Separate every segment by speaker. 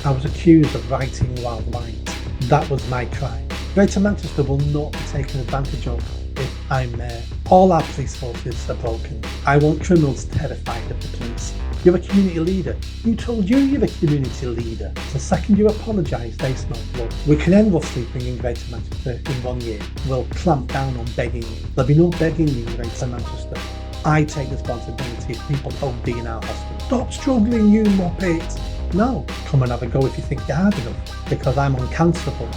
Speaker 1: I was accused of writing while white. That was my crime. Greater Manchester will not be taken advantage of if I'm mayor. All our police forces are broken. I want criminals terrified of the police. You're a community leader. Who told you you're a community leader? The second you apologise, they smell blood. We can end rough sleeping in Greater Manchester in 1 year. We'll clamp down on begging you. There'll be no begging in Greater Manchester. I take responsibility if people OD in our hospital. Stop struggling, you muppet. No, come and have a go if you think you're hard enough, because I'm uncancellable.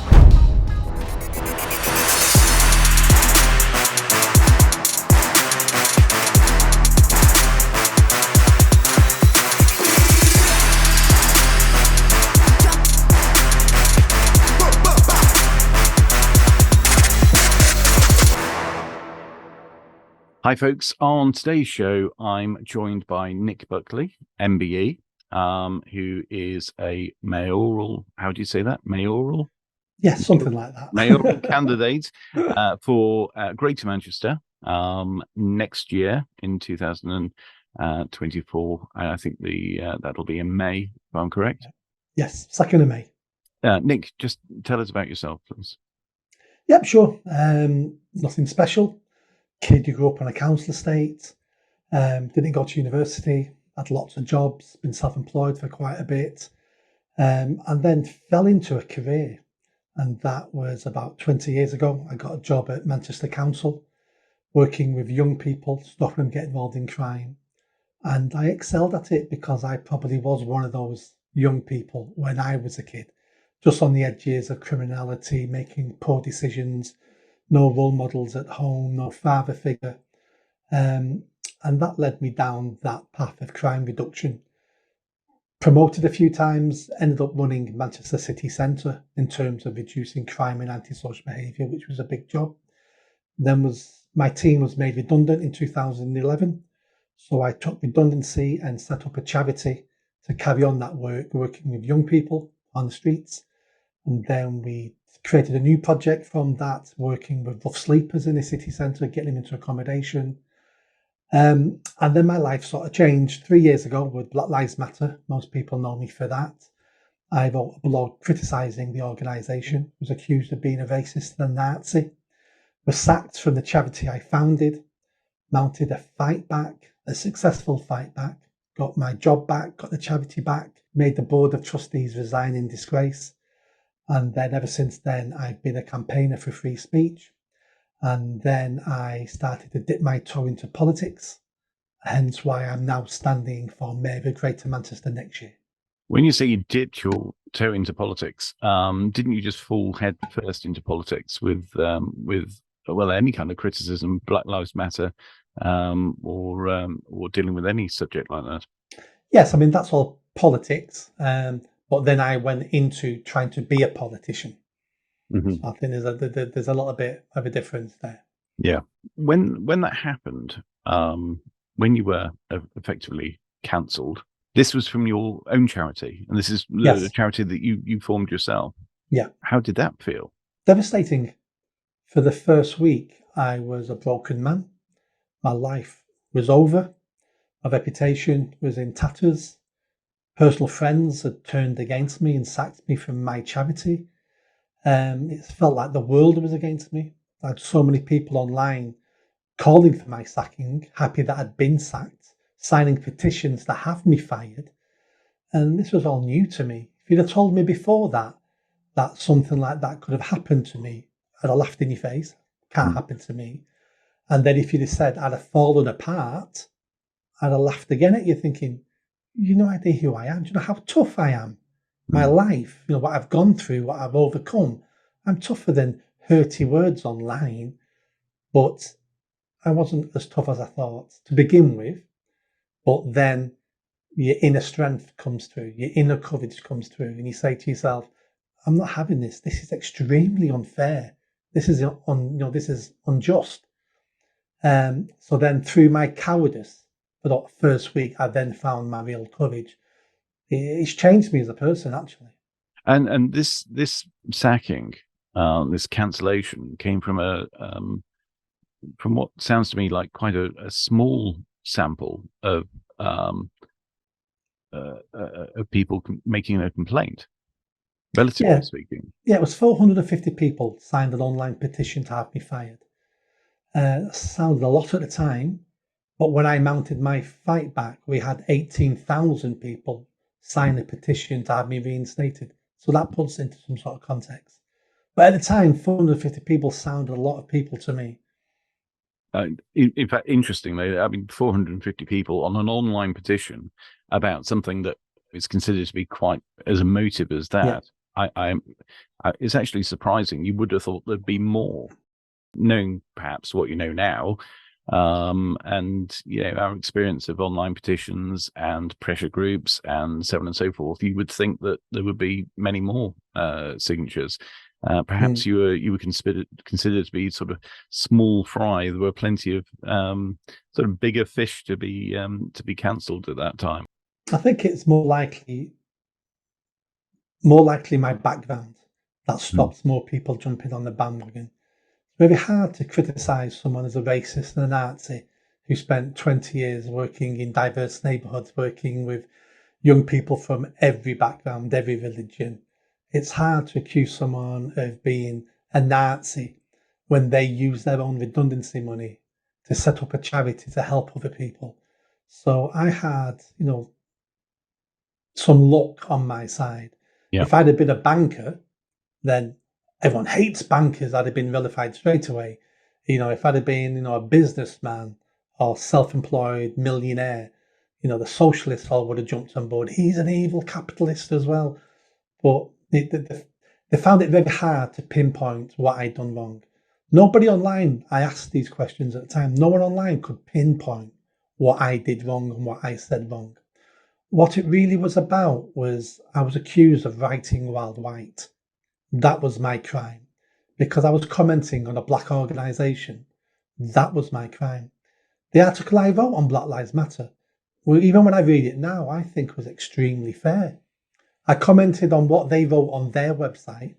Speaker 2: Hi folks, on today's show I'm joined by Nick Buckley MBE, who is a mayoral, how do you say that? Mayoral?
Speaker 1: Yes, something like that.
Speaker 2: Mayoral candidate for Greater Manchester next year in 2024. I think that'll be in May, if I'm correct.
Speaker 1: Yes, 2nd of May.
Speaker 2: Nick, just tell us about yourself, please.
Speaker 1: Yep, sure. Nothing special. Kid who grew up on a council estate, didn't go to university, had lots of jobs, been self-employed for quite a bit, and then fell into a career. And that was about 20 years ago. I got a job at Manchester Council, working with young people, stopping them getting involved in crime. And I excelled at it because I probably was one of those young people when I was a kid, just on the edges of criminality, making poor decisions, no role models at home, no father figure. And that led me down that path of crime reduction. Promoted a few times, ended up running Manchester City Centre in terms of reducing crime and antisocial behaviour, which was a big job. Then my team was made redundant in 2011. So I took redundancy and set up a charity to carry on that work, working with young people on the streets. And then we created a new project from that, working with rough sleepers in the city centre, getting them into accommodation. And then my life sort of changed 3 years ago with Black Lives Matter. Most people know me for that. I wrote a blog criticising the organisation, was accused of being a racist and a Nazi, was sacked from the charity I founded, mounted a fight back, a successful fight back, got my job back, got the charity back, made the board of trustees resign in disgrace. And then ever since then, I've been a campaigner for free speech. And then I started to dip my toe into politics, hence why I'm now standing for Mayor of Greater Manchester next year.
Speaker 2: When you say you dipped your toe into politics, didn't you just fall head first into politics with any kind of criticism, Black Lives Matter, or dealing with any subject like that?
Speaker 1: Yes, I mean, that's all politics. But then I went into trying to be a politician. Mm-hmm. So I think there's a little bit of a difference there.
Speaker 2: Yeah. When that happened, when you were effectively cancelled, this was from your own charity, and this is the charity that you formed yourself.
Speaker 1: Yeah.
Speaker 2: How did that feel?
Speaker 1: Devastating. For the first week, I was a broken man. My life was over. My reputation was in tatters. Personal friends had turned against me and sacked me from my charity. It felt like the world was against me. I had so many people online calling for my sacking, happy that I'd been sacked, signing petitions to have me fired. And this was all new to me. If you'd have told me before that something like that could have happened to me, I'd have laughed in your face. Can't happen to me. And then if you'd have said I'd have fallen apart, I'd have laughed again at you, thinking, you no idea who I am. Do you know how tough I am? My life, what I've gone through, what I've overcome. I'm tougher than hurty words online, but I wasn't as tough as I thought to begin with. But then your inner strength comes through, your inner courage comes through, and you say to yourself, I'm not having this. This is extremely unfair. This is this is unjust. So then through my cowardice, for that first week, I then found my real courage. It's changed me as a person, actually.
Speaker 2: And this sacking, this cancellation, came from from what sounds to me like quite a small sample of people making a complaint. relatively
Speaker 1: Yeah,
Speaker 2: speaking.
Speaker 1: yeah, it was 450 people signed an online petition to have me fired. Sounded a lot at the time, but when I mounted my fight back, we had 18,000 people sign a petition to have me reinstated. So that puts into some sort of context. But at the time, 450 people sounded a lot of people to me.
Speaker 2: In fact, interestingly, I mean, 450 people on an online petition about something that is considered to be quite as emotive as
Speaker 1: Yeah.
Speaker 2: that. It's actually surprising. You would have thought there'd be more, knowing perhaps what you know now, and our experience of online petitions and pressure groups and so on and so forth. You would think that there would be many more signatures. Perhaps you were considered to be sort of small fry. There were plenty of sort of bigger fish to be cancelled at that time.
Speaker 1: I think it's more likely my background that stops more people jumping on the bandwagon. It's very hard to criticise someone as a racist and a Nazi who spent 20 years working in diverse neighbourhoods, working with young people from every background, every religion. It's hard to accuse someone of being a Nazi when they use their own redundancy money to set up a charity to help other people. So I had, some luck on my side.
Speaker 2: Yeah.
Speaker 1: If I'd have been a banker, then everyone hates bankers. I'd have been vilified straight away. If I'd have been, a businessman or self-employed millionaire, the socialists all would have jumped on board. He's an evil capitalist as well. But they found it very hard to pinpoint what I'd done wrong. Nobody online, I asked these questions at the time, no one online could pinpoint what I did wrong and what I said wrong. What it really was about was I was accused of writing while white. That was my crime. Because I was commenting on a black organisation. That was my crime. The article I wrote on Black Lives Matter, well, even when I read it now, I think was extremely fair. I commented on what they wrote on their website,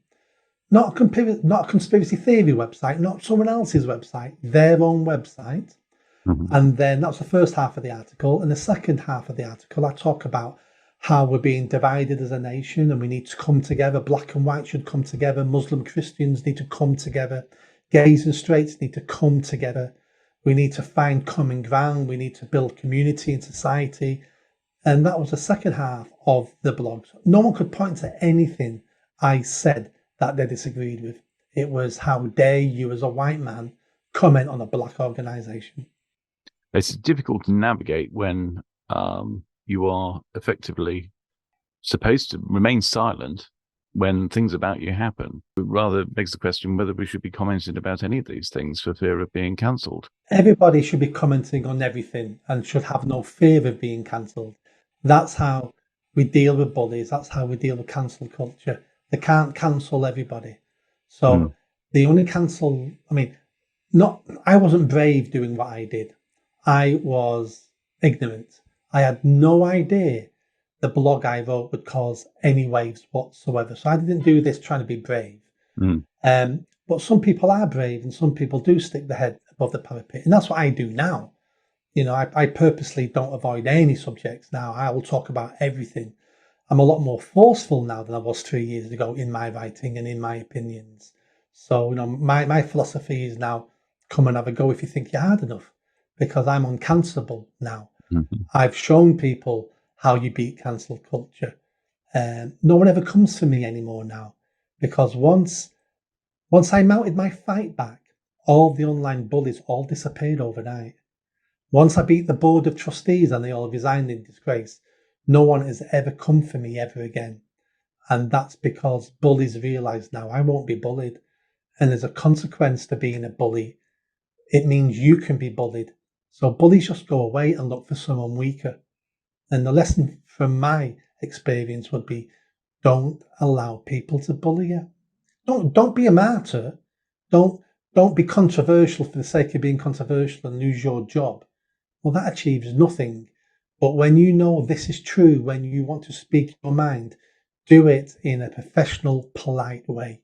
Speaker 1: not a conspiracy theory website, not someone else's website, their own website.
Speaker 2: Mm-hmm.
Speaker 1: And then that's the first half of the article. And the second half of the article, I talk about how we're being divided as a nation and we need to come together. Black and white should come together. Muslim Christians need to come together. Gays and straights need to come together. We need to find common ground. We need to build community and society. And that was the second half of the blog. No one could point to anything I said that they disagreed with. It was, how dare you as a white man comment on a black organisation.
Speaker 2: It's difficult to navigate when you are effectively supposed to remain silent when things about you happen. It rather begs the question whether we should be commenting about any of these things for fear of being cancelled.
Speaker 1: Everybody should be commenting on everything and should have no fear of being cancelled. That's how we deal with bullies. That's how we deal with cancel culture. They can't cancel everybody. So the only cancel, I wasn't brave doing what I did. I was ignorant. I had no idea the blog I wrote would cause any waves whatsoever. So I didn't do this trying to be brave. But some people are brave and some people do stick their head above the parapet. And that's what I do now. I purposely don't avoid any subjects now. I will talk about everything. I'm a lot more forceful now than I was 3 years ago in my writing and in my opinions. So, my philosophy is now, come and have a go if you think you're hard enough, because I'm uncancelable now. I've shown people how you beat cancel culture. No one ever comes for me anymore now, because once I mounted my fight back, all the online bullies all disappeared overnight. Once I beat the board of trustees and they all resigned in disgrace, no one has ever come for me ever again. And that's because bullies realise now I won't be bullied. And there's a consequence to being a bully. It means you can be bullied. So bullies just go away and look for someone weaker. And the lesson from my experience would be, don't allow people to bully you. Don't be a martyr. Don't be controversial for the sake of being controversial and lose your job. Well, that achieves nothing. But when you know this is true, when you want to speak your mind, do it in a professional, polite way.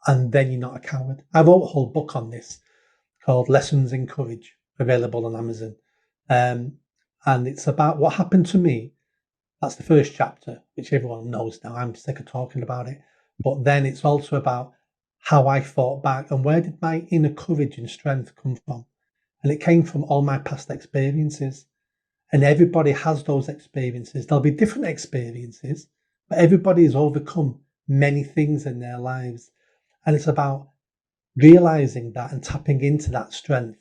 Speaker 1: And then you're not a coward. I wrote a whole book on this called Lessons in Courage, available on Amazon. And it's about what happened to me That's the first chapter, which everyone knows now. I'm sick of talking about it. But then it's also about how I fought back and where did my inner courage and strength come from? And it came from all my past experiences. And everybody has those experiences. There'll be different experiences, but everybody has overcome many things in their lives. And it's about realizing that and tapping into that strength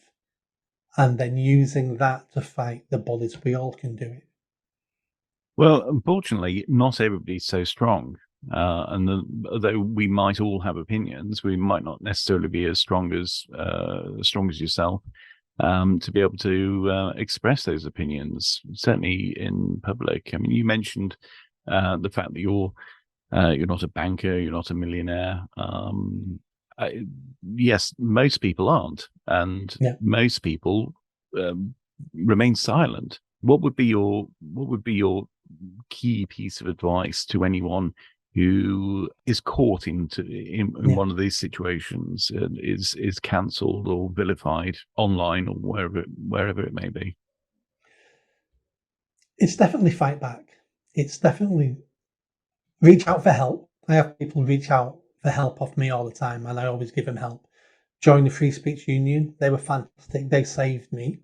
Speaker 1: and then using that to fight the bullies. We all can do it.
Speaker 2: Well, unfortunately, not everybody's so strong. Although we might all have opinions, we might not necessarily be as strong as yourself to be able to express those opinions, certainly in public. I mean, you mentioned the fact that you're not a banker, you're not a millionaire. Yes, most people aren't, and most people remain silent. What would be your key piece of advice to anyone who is caught in one of these situations, is cancelled or vilified online or wherever it may be?
Speaker 1: It's definitely fight back. It's definitely reach out for help. I have people reach out for help off me all the time, and I always give them help. Join the Free Speech Union. They were fantastic. They saved me.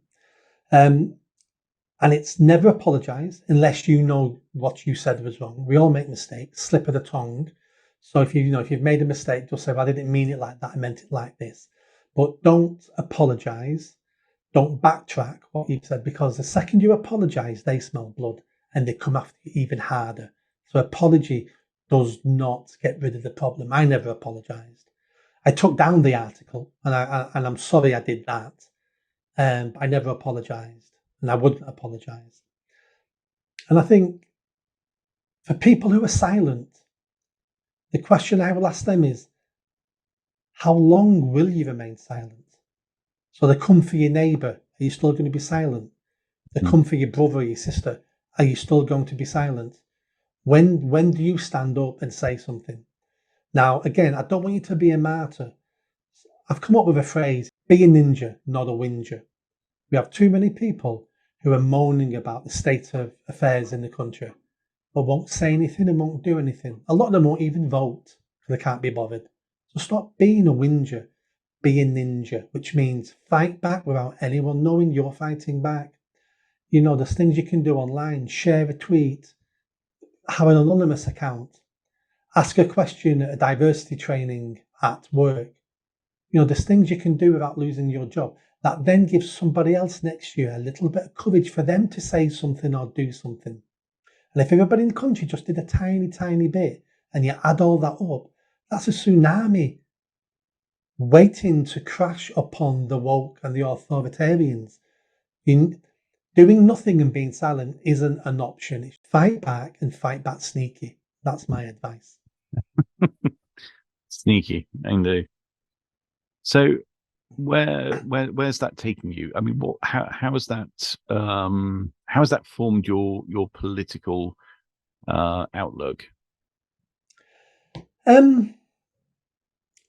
Speaker 1: And it's never apologise unless you know what you said was wrong. We all make mistakes, slip of the tongue. So if you've made a mistake, just say, well, I didn't mean it like that. I meant it like this. But don't apologise. Don't backtrack what you've said, because the second you apologise, they smell blood and they come after you even harder. So apology does not get rid of the problem. I never apologised. I took down the article and I'm sorry I did that. I never apologised. And I wouldn't apologise. And I think for people who are silent, the question I will ask them is, how long will you remain silent? So they come for your neighbour, are you still going to be silent? They come for your brother or your sister, are you still going to be silent? When do you stand up and say something? Now, again, I don't want you to be a martyr. I've come up with a phrase, be a ninja, not a whinger. We have too many people who are moaning about the state of affairs in the country, but won't say anything and won't do anything. A lot of them won't even vote because they can't be bothered. So stop being a whinger, be a ninja, which means fight back without anyone knowing you're fighting back. There's things you can do online, share a tweet, have an anonymous account, ask a question at a diversity training at work. There's things you can do without losing your job. That then gives somebody else next year a little bit of courage for them to say something or do something. And if everybody in the country just did a tiny, tiny bit and you add all that up, that's a tsunami waiting to crash upon the woke and the authoritarians. Doing nothing and being silent isn't an option. It's fight back and fight back sneaky. That's my advice.
Speaker 2: Sneaky, indeed. So where's that taking you? I mean, how has that formed your political outlook?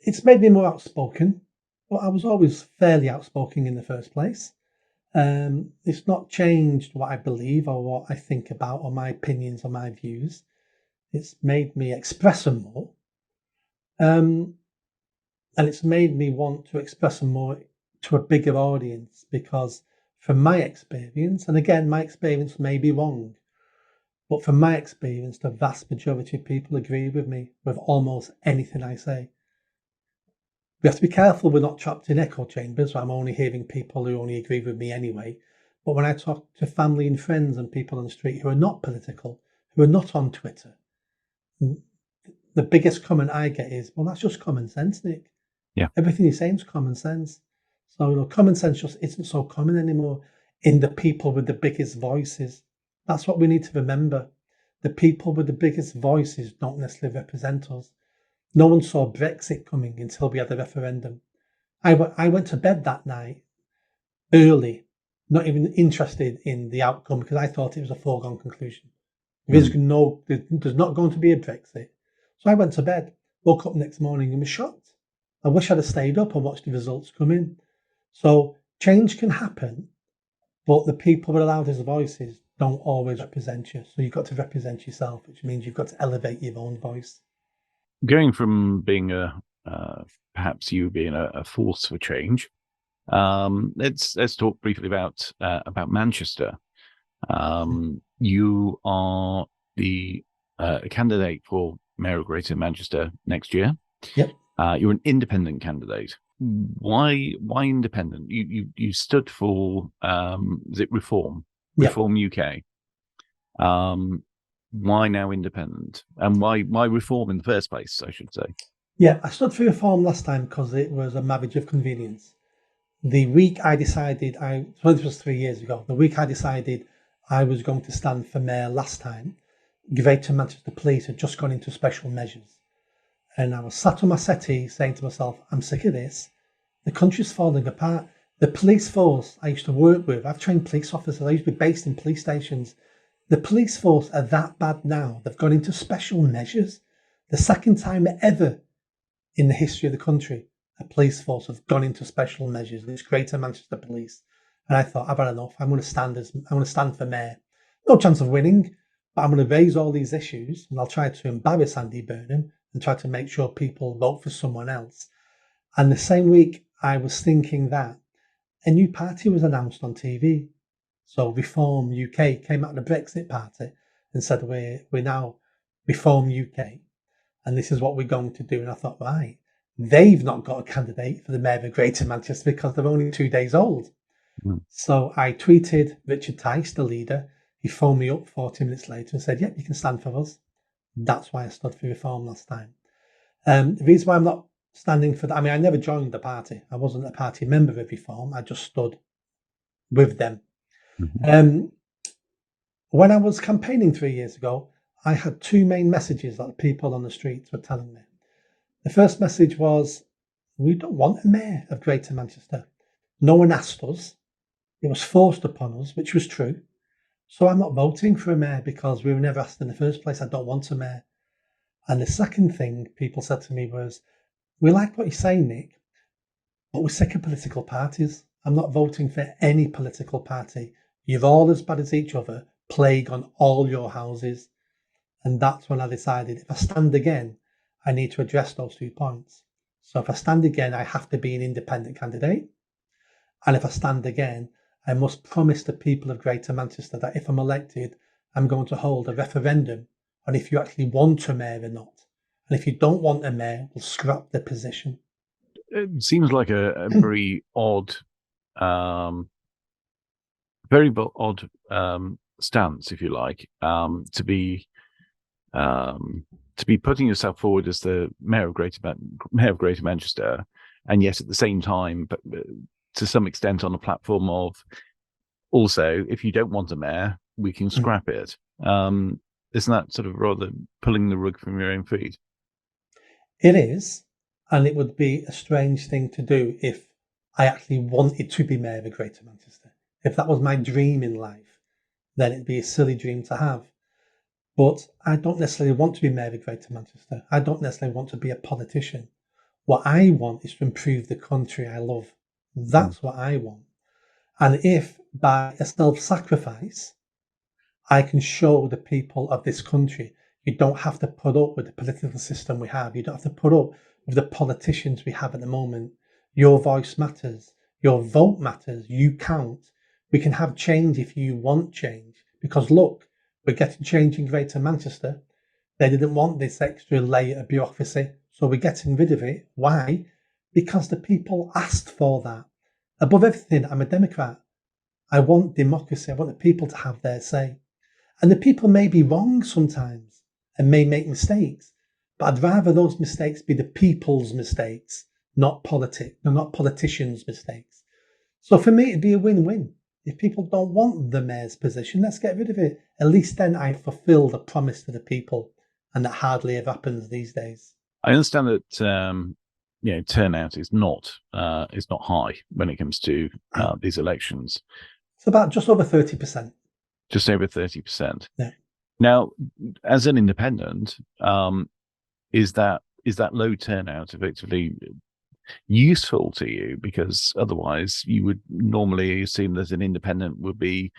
Speaker 1: It's made me more outspoken, but I was always fairly outspoken in the first place. It's not changed what I believe or what I think about or my opinions or my views. It's made me express them more. And it's made me want to express them more to a bigger audience, because from my experience, and again, my experience may be wrong, but from my experience, the vast majority of people agree with me with almost anything I say. We have to be careful we're not trapped in echo chambers where I'm only hearing people who only agree with me anyway. But when I talk to family and friends and people on the street who are not political, who are not on Twitter, the biggest comment I get is, well, that's just common sense, Nick.
Speaker 2: Yeah.
Speaker 1: Everything you're saying is common sense. So common sense just isn't so common anymore in the people with the biggest voices. That's what we need to remember. The people with the biggest voices don't necessarily represent us. No one saw Brexit coming until we had the referendum. I went to bed that night early, not even interested in the outcome, because I thought it was a foregone conclusion. There's not going to be a Brexit. So I went to bed, woke up next morning and was shocked. I wish I'd have stayed up and watched the results come in. So change can happen, but the people with the loudest voices don't always represent you. So you've got to represent yourself, which means you've got to elevate your own voice.
Speaker 2: Going from being perhaps you being a force for change, let's talk briefly about Manchester. You are the candidate for Mayor of Greater Manchester next year.
Speaker 1: Yep.
Speaker 2: You're an independent candidate. Why independent? You stood for is it Reform?
Speaker 1: Yep.
Speaker 2: Reform UK. Why now independent? And why Reform in the first place, I should say?
Speaker 1: Yeah, I stood for Reform last time because it was a marriage of convenience. The week I decided, so this was 3 years ago, the week I decided I was going to stand for mayor last time, Greater Manchester Police had just gone into special measures. And I was sat on my settee saying to myself, I'm sick of this. The country's falling apart. The police force I used to work with, I've trained police officers, I used to be based in police stations. The police force are that bad now. They've gone into special measures. The second time ever in the history of the country, a police force have gone into special measures. It's Greater Manchester Police. And I thought, I've had enough. I'm going to stand for mayor. No chance of winning, but I'm going to raise all these issues and I'll try to embarrass Andy Burnham and try to make sure people vote for someone else. And the same week, I was thinking that a new party was announced on TV. So Reform UK came out of the Brexit party and said, we're now Reform UK. And this is what we're going to do. And I thought, right, they've not got a candidate for the mayor of Greater Manchester because they're only 2 days old. So I tweeted Richard Tice, the leader. He phoned me up 40 minutes later and said, yep, you can stand for us. That's why I stood for Reform last time. The reason why I'm not standing for that, I never joined the party. I wasn't a party member of Reform. I just stood with them. When I was campaigning 3 years ago, I had two main messages that people on the streets were telling me. The first message was, we don't want a mayor of Greater Manchester. No one asked us. It was forced upon us, which was true. So I'm not voting for a mayor because we were never asked in the first place. I don't want a mayor. And the second thing people said to me was, we like what you're saying, Nick, but we're sick of political parties. I'm not voting for any political party. You're all as bad as each other, plague on all your houses. And that's when I decided if I stand again, I need to address those 2 points. So if I stand again, I have to be an independent candidate. And if I stand again, I must promise the people of Greater Manchester that if I'm elected, I'm going to hold a referendum on if you actually want a mayor or not. And if you don't want a mayor, we'll scrap the position.
Speaker 2: It seems like a very odd, stance, if you like, to be putting yourself forward as the mayor of Greater Manchester, and yet at the same time, but to some extent, on a platform of also, if you don't want a mayor, we can scrap it. Isn't that sort of rather pulling the rug from your own feet?
Speaker 1: It is, and it would be a strange thing to do if I actually wanted to be mayor of Greater Manchester. If that was my dream in life, then it'd be a silly dream to have. But I don't necessarily want to be mayor of Greater Manchester. I don't necessarily want to be a politician. What I want is to improve the country I love. That's what I want. And if by a self-sacrifice, I can show the people of this country, you don't have to put up with the political system we have. You don't have to put up with the politicians we have at the moment. Your voice matters. Your vote matters. You count. We can have change if you want change. Because look, we're getting change in Greater Manchester. They didn't want this extra layer of bureaucracy, so we're getting rid of it. Why? Because the people asked for that. Above everything, I'm a Democrat. I want democracy. I want the people to have their say. And the people may be wrong sometimes and may make mistakes, but I'd rather those mistakes be the people's mistakes, not politicians' mistakes. So for me, it'd be a win-win. If people don't want the mayor's position, let's get rid of it. At least then I fulfill the promise to the people, and that hardly ever happens these days.
Speaker 2: I understand that turnout is not high when it comes to these elections.
Speaker 1: It's about just over 30%.
Speaker 2: Just over 30%.
Speaker 1: Yeah.
Speaker 2: Now, as an independent, is that low turnout effectively useful to you? Because otherwise, you would normally assume that an independent would be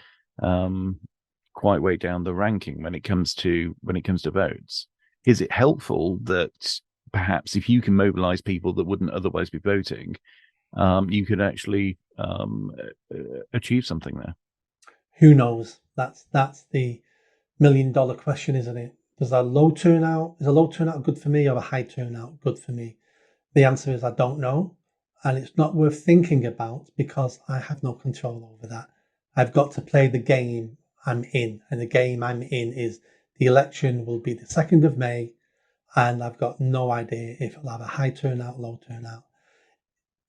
Speaker 2: quite way down the ranking when it comes to votes. Is it helpful that perhaps if you can mobilize people that wouldn't otherwise be voting, you could actually achieve something there?
Speaker 1: Who knows? That's the $1 million question, isn't it? Is a low turnout good for me, or a high turnout good for me? The answer is I don't know, and it's not worth thinking about because I have no control over that. I've got to play the game I'm in, and the game I'm in is the election will be the 2nd of May, and I've got no idea if it'll have a high turnout, low turnout.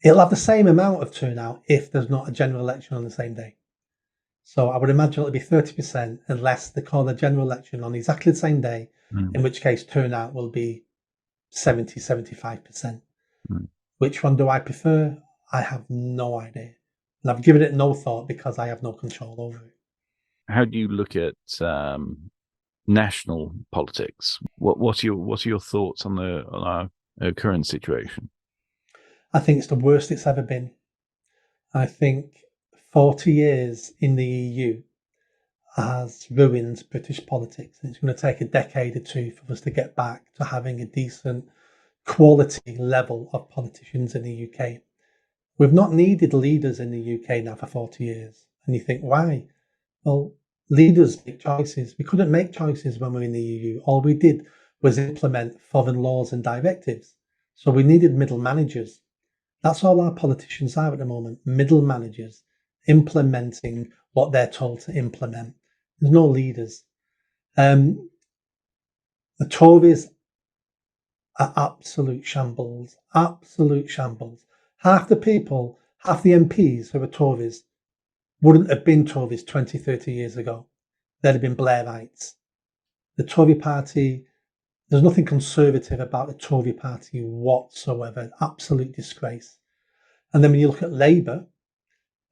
Speaker 1: It'll have the same amount of turnout if there's not a general election on the same day. So I would imagine it'll be 30% unless they call a general election on exactly the same day, in which case turnout will be 70, 75%. Which one do I prefer? I have no idea. And I've given it no thought because I have no control over it.
Speaker 2: How do you look at national politics? What are your thoughts on our current situation?
Speaker 1: I think it's the worst it's ever been. I think 40 years in the EU has ruined British politics, and it's going to take a decade or two for us to get back to having a decent quality level of politicians in the UK. We've not needed leaders in the UK now for 40 years. And you think, why? Well, leaders make choices. We couldn't make choices when we were in the EU. All we did was implement foreign laws and directives. So we needed middle managers. That's all our politicians are at the moment, middle managers, implementing what they're told to implement. There's no leaders. The Tories are absolute shambles, absolute shambles. Half the people, half the MPs who are Tories wouldn't have been Tories 20, 30 years ago. They'd have been Blairites. The Tory party, there's nothing conservative about the Tory party whatsoever. Absolute disgrace. And then when you look at Labour,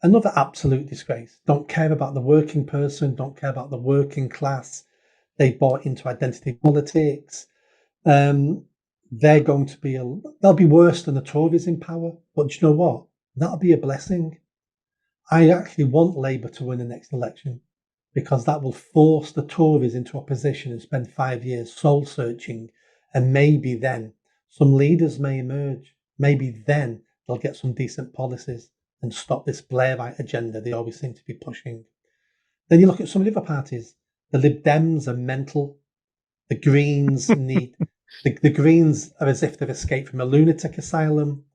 Speaker 1: another absolute disgrace. Don't care about the working person, don't care about the working class. They bought into identity politics. They're going to be, they'll be worse than the Tories in power. But do you know what? That'll be a blessing. I actually want Labour to win the next election because that will force the Tories into opposition and spend 5 years soul searching. And maybe then some leaders may emerge. Maybe then they'll get some decent policies and stop this Blairite agenda they always seem to be pushing. Then you look at some of the other parties. The Lib Dems are mental. The Greens need... The Greens are as if they've escaped from a lunatic asylum.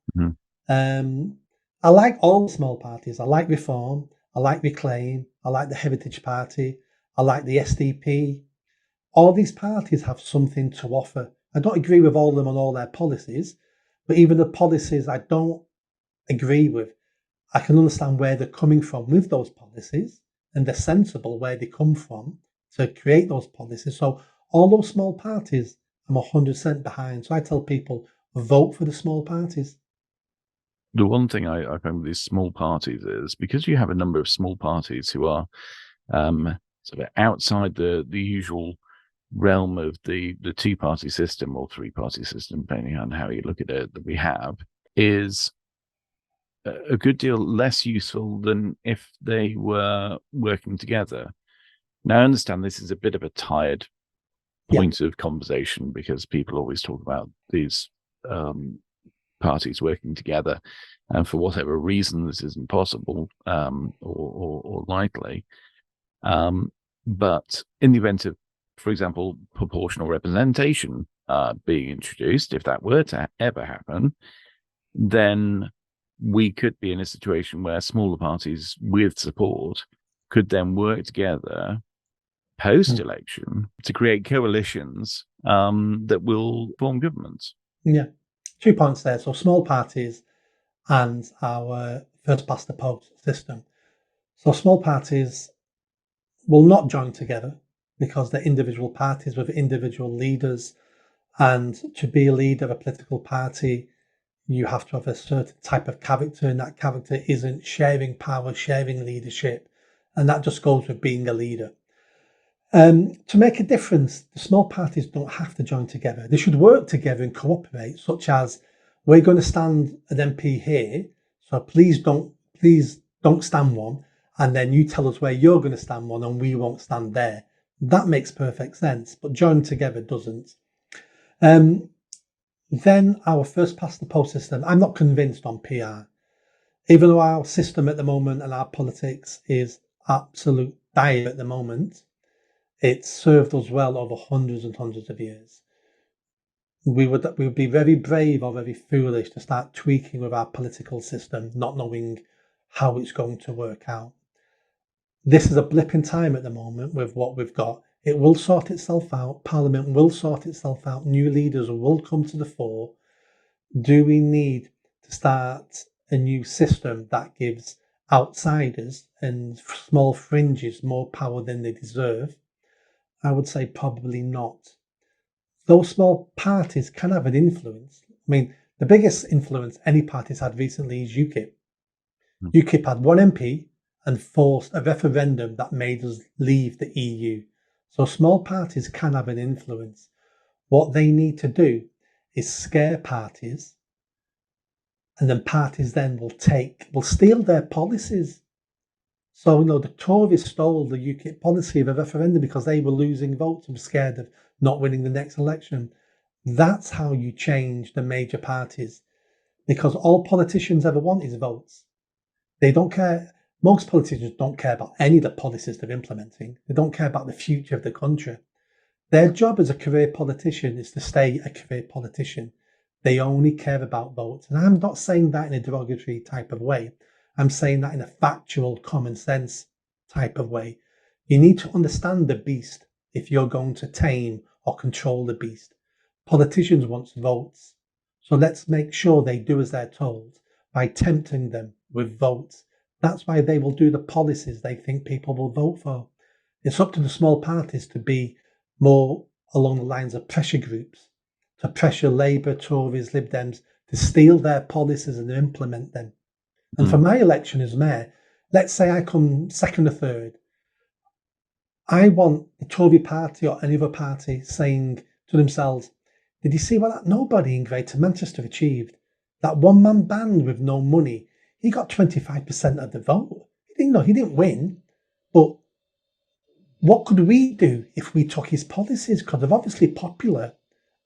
Speaker 1: I like all the small parties. I like Reform. I like Reclaim. I like the Heritage Party. I like the SDP. All these parties have something to offer. I don't agree with all of them on all their policies, but even the policies I don't agree with, I can understand where they're coming from with those policies, and they're sensible where they come from to create those policies. So all those small parties, I'm 100% behind. So I tell people, vote for the small parties.
Speaker 2: The one thing I find with these small parties is because you have a number of small parties who are sort of outside the usual realm of the two-party system or three-party system, depending on how you look at it, that we have, is a good deal less useful than if they were working together. Now, I understand this is a bit of a tired point of conversation because people always talk about these parties working together, and for whatever reason this isn't possible or likely. But in the event of, for example, proportional representation being introduced, if that were to ever happen, then we could be in a situation where smaller parties with support could then work together post-election to create coalitions that will form governments.
Speaker 1: Yeah, 2 points there. So small parties and our first past the post system. So small parties will not join together because they're individual parties with individual leaders. And to be a leader of a political party, you have to have a certain type of character, and that character isn't sharing power, sharing leadership. And that just goes with being a leader. To make a difference, the small parties don't have to join together. They should work together and cooperate, such as, we're going to stand an MP here, so please don't stand one. and then you tell us where you're going to stand one and we won't stand there. That makes perfect sense, but joining together doesn't. Then our first past the post system, I'm not convinced on PR. Even though our system at the moment and our politics is absolute dire at the moment, it's served us well over hundreds and hundreds of years. We would be very brave or very foolish to start tweaking with our political system, not knowing how it's going to work out. This is a blip in time at the moment with what we've got. It will sort itself out. Parliament will sort itself out. New leaders will come to the fore. Do we need to start a new system that gives outsiders and small fringes more power than they deserve? I would say probably not. Those small parties can have an influence. I mean, the biggest influence any party's had recently is UKIP. UKIP had one MP and forced a referendum that made us leave the EU. So small parties can have an influence. What they need to do is scare parties, and then parties then will steal their policies. So, the Tories stole the UKIP policy of a referendum because they were losing votes and were scared of not winning the next election. That's how you change the major parties, because all politicians ever want is votes. They don't care. Most politicians don't care about any of the policies they're implementing. They don't care about the future of the country. Their job as a career politician is to stay a career politician. They only care about votes. And I'm not saying that in a derogatory type of way. I'm saying that in a factual, common sense type of way. You need to understand the beast if you're going to tame or control the beast. Politicians want votes. So let's make sure they do as they're told by tempting them with votes. That's why they will do the policies they think people will vote for. It's up to the small parties to be more along the lines of pressure groups, to pressure Labour, Tories, Lib Dems to steal their policies and implement them. And for my election as mayor, let's say I come second or third, I want the Tory party or any other party saying to themselves, did you see what that nobody in Greater Manchester achieved? That one-man band with no money, he got 25% of the vote. He didn't win, but what could we do if we took his policies? Because they're obviously popular.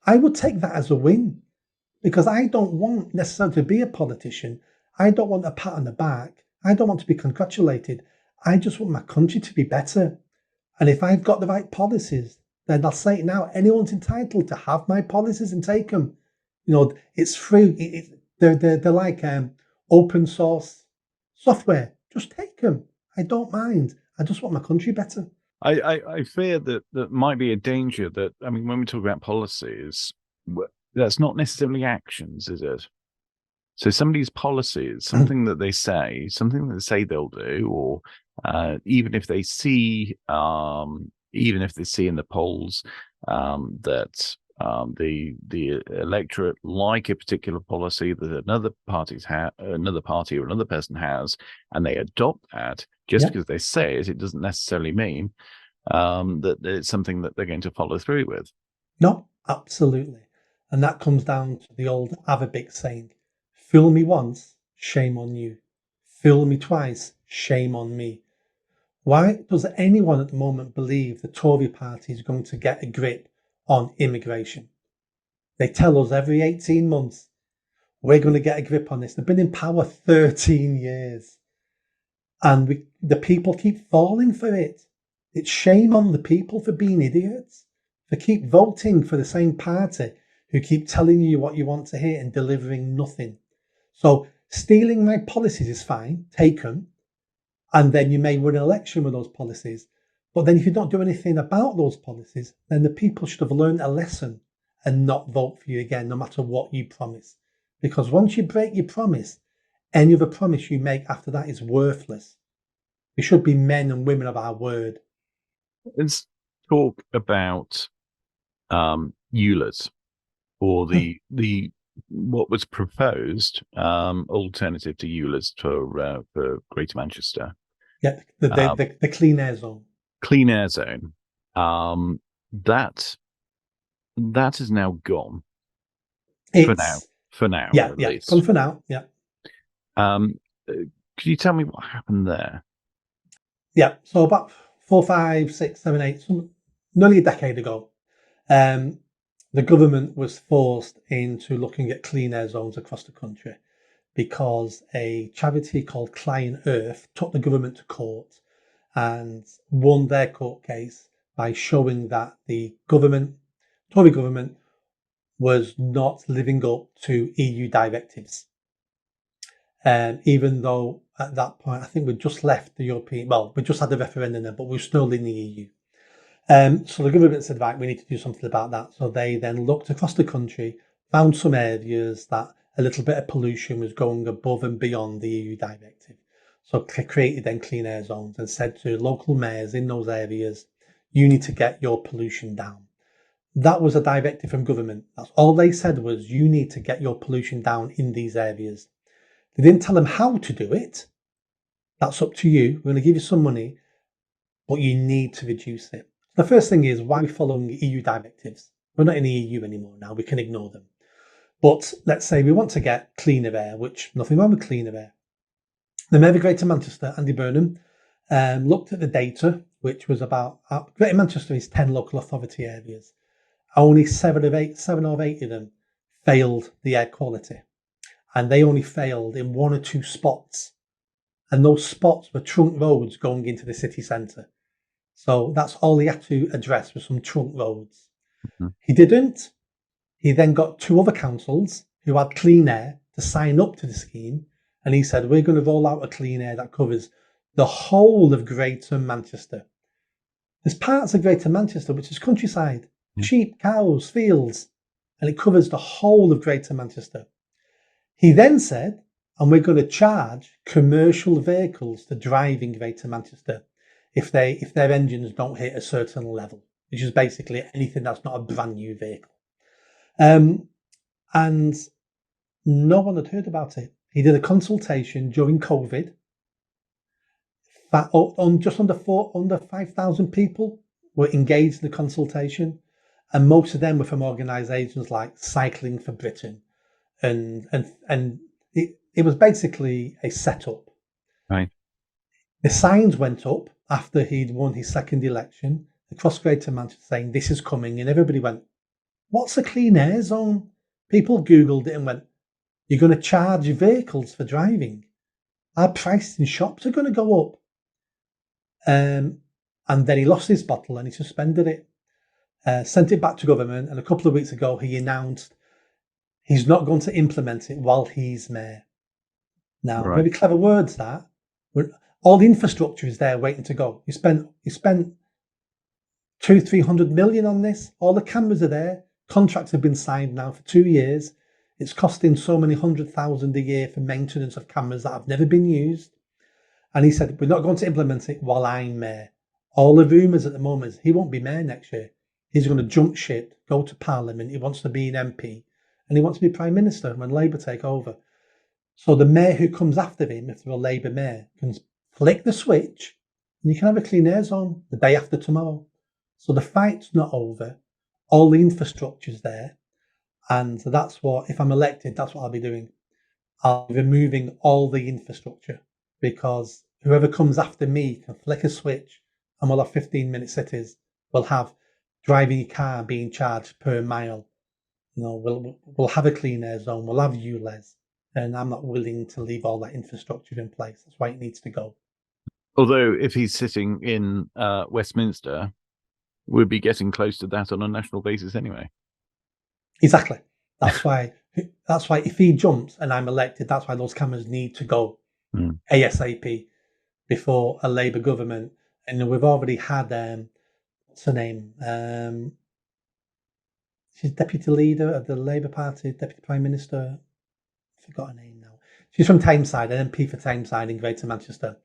Speaker 1: I would take that as a win, because I don't want necessarily to be a politician. I don't want a pat on the back. I don't want to be congratulated. I just want my country to be better. And if I've got the right policies, then I'll say it now. Anyone's entitled to have my policies and take them. It's free. They're like open source software. Just take them. I don't mind. I just want my country better.
Speaker 2: I fear that might be a danger that, when we talk about policies, that's not necessarily actions, is it? So somebody's policies, something that they say they'll do, or even if they see in the polls that the electorate like a particular policy that another party or another person has, and they adopt that just because they say it, it doesn't necessarily mean that it's something that they're going to follow through with.
Speaker 1: No, absolutely. And that comes down to the old Arabic saying, fool me once, shame on you. Fool me twice, shame on me. Why does anyone at the moment believe the Tory party is going to get a grip on immigration? They tell us every 18 months, we're going to get a grip on this. They've been in power 13 years. And the people keep falling for it. It's shame on the people for being idiots, for keep voting for the same party who keep telling you what you want to hear and delivering nothing. So stealing my policies is fine, take them, and then you may win an election with those policies. But then if you don't do anything about those policies, then the people should have learned a lesson and not vote for you again, no matter what you promise. Because once you break your promise, any other promise you make after that is worthless. We should be men and women of our word.
Speaker 2: Let's talk about EULAs, or the what was proposed alternative to EULAs for Greater Manchester.
Speaker 1: Yeah, the clean air zone.
Speaker 2: Clean air zone. That is now gone. For now,
Speaker 1: yeah,
Speaker 2: at
Speaker 1: yeah,
Speaker 2: least.
Speaker 1: gone for now. Yeah.
Speaker 2: Could you tell me what happened there?
Speaker 1: Yeah, so about 4, 5, 6, 7, 8, nearly a decade ago, the government was forced into looking at clean air zones across the country because a charity called Client Earth took the government to court and won their court case by showing that the government, Tory government, was not living up to EU directives. Even though at that point, I think we'd just left the European, well, we just had the referendum then, but we were still in the EU. So the government said, right, we need to do something about that. So they then looked across the country, found some areas that a little bit of pollution was going above and beyond the EU directive. So created then clean air zones and said to local mayors in those areas, you need to get your pollution down. That was a directive from government. That's all they said was, you need to get your pollution down in these areas. They didn't tell them how to do it. That's up to you. We're going to give you some money, but you need to reduce it. The first thing is, why are we following EU directives? We're not in the EU anymore now. We can ignore them. But let's say we want to get cleaner air, which nothing wrong with cleaner air. The Mayor of Greater Manchester, Andy Burnham, looked at the data, which was about Greater Manchester is 10 local authority areas. Only 7 or 8 of them failed the air quality. And they only failed in 1 or 2 spots. And those spots were trunk roads going into the city centre. So that's all he had to address was some trunk roads. Mm-hmm. He didn't. He then got 2 other councils who had clean air to sign up to the scheme. And he said, we're going to roll out a clean air that covers the whole of Greater Manchester. There's parts of Greater Manchester which is countryside, sheep, cows, fields, and it covers the whole of Greater Manchester. He then said, and we're going to charge commercial vehicles to drive in Greater Manchester if their engines don't hit a certain level, which is basically anything that's not a brand new vehicle. And no one had heard about it. He did a consultation during COVID. Just under 5,000 people were engaged in the consultation, and most of them were from organisations like Cycling for Britain, and it was basically a setup.
Speaker 2: Right.
Speaker 1: The signs went up after he'd won his second election across Greater Manchester saying this is coming, and everybody went, what's a clean air zone? People Googled it and went, you're going to charge vehicles for driving? Our prices in shops are going to go up. And then he lost his bottle and he suspended it, sent it back to government, and a couple of weeks ago he announced he's not going to implement it while he's mayor. Now, right. Very clever words that. All the infrastructure is there waiting to go. He spent 200-300 million on this. All the cameras are there. Contracts have been signed now for 2 years. It's costing so many 100,000 a year for maintenance of cameras that have never been used. And he said, we're not going to implement it while I'm mayor. All the rumours at the moment is he won't be mayor next year. He's going to jump ship, go to Parliament. He wants to be an MP and he wants to be Prime Minister when Labour take over. So the mayor who comes after him, if they're a Labour mayor, can flick the switch and you can have a clean air zone the day after tomorrow. So the fight's not over. All the infrastructure's there. And that's what, if I'm elected, that's what I'll be doing. I'll be removing all the infrastructure because whoever comes after me can flick a switch and we'll have 15-minute cities. We'll have driving your car being charged per mile. You know, we'll have a clean air zone. We'll have ULEZ. And I'm not willing to leave all that infrastructure in place. That's why it needs to go.
Speaker 2: Although if he's sitting in Westminster, we'll be getting close to that on a national basis anyway.
Speaker 1: Exactly. That's why if he jumps and I'm elected, that's why those cameras need to go ASAP before a Labour government. And we've already had, what's her name? She's deputy leader of the Labour Party, deputy prime minister. I forgot her name now. She's from Tameside, an MP for Tameside in Greater Manchester.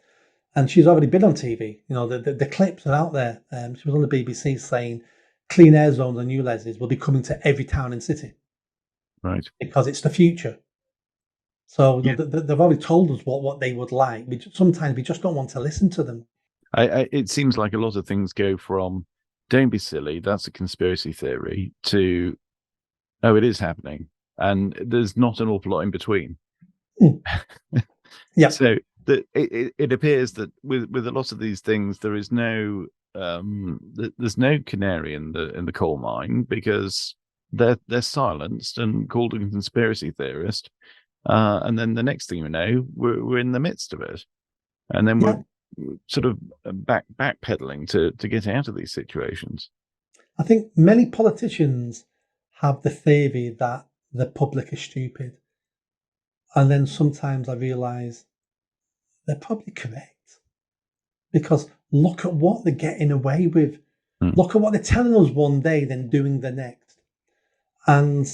Speaker 1: And she's already been on TV. You know, the clips are out there. She was on the BBC saying clean air zones and ULEZs will be coming to every town and city.
Speaker 2: Right.
Speaker 1: Because it's the future. So yeah. They've already told us what they would like. Sometimes we just don't want to listen to them.
Speaker 2: It seems like a lot of things go from, don't be silly, that's a conspiracy theory, to, oh, it is happening. And there's not an awful lot in between.
Speaker 1: Yeah.
Speaker 2: So that it appears that with a lot of these things, there is no there's no canary in the coal mine, because they're silenced and called a conspiracy theorist, and then the next thing you know, we're in the midst of it, and then we're
Speaker 1: Yeah,
Speaker 2: sort of backpedaling to get out of these situations.
Speaker 1: I think many politicians have the theory that the public is stupid. And then sometimes I realise they're probably correct, because look at what they're getting away with.
Speaker 2: Mm.
Speaker 1: Look at what they're telling us one day, then doing the next. And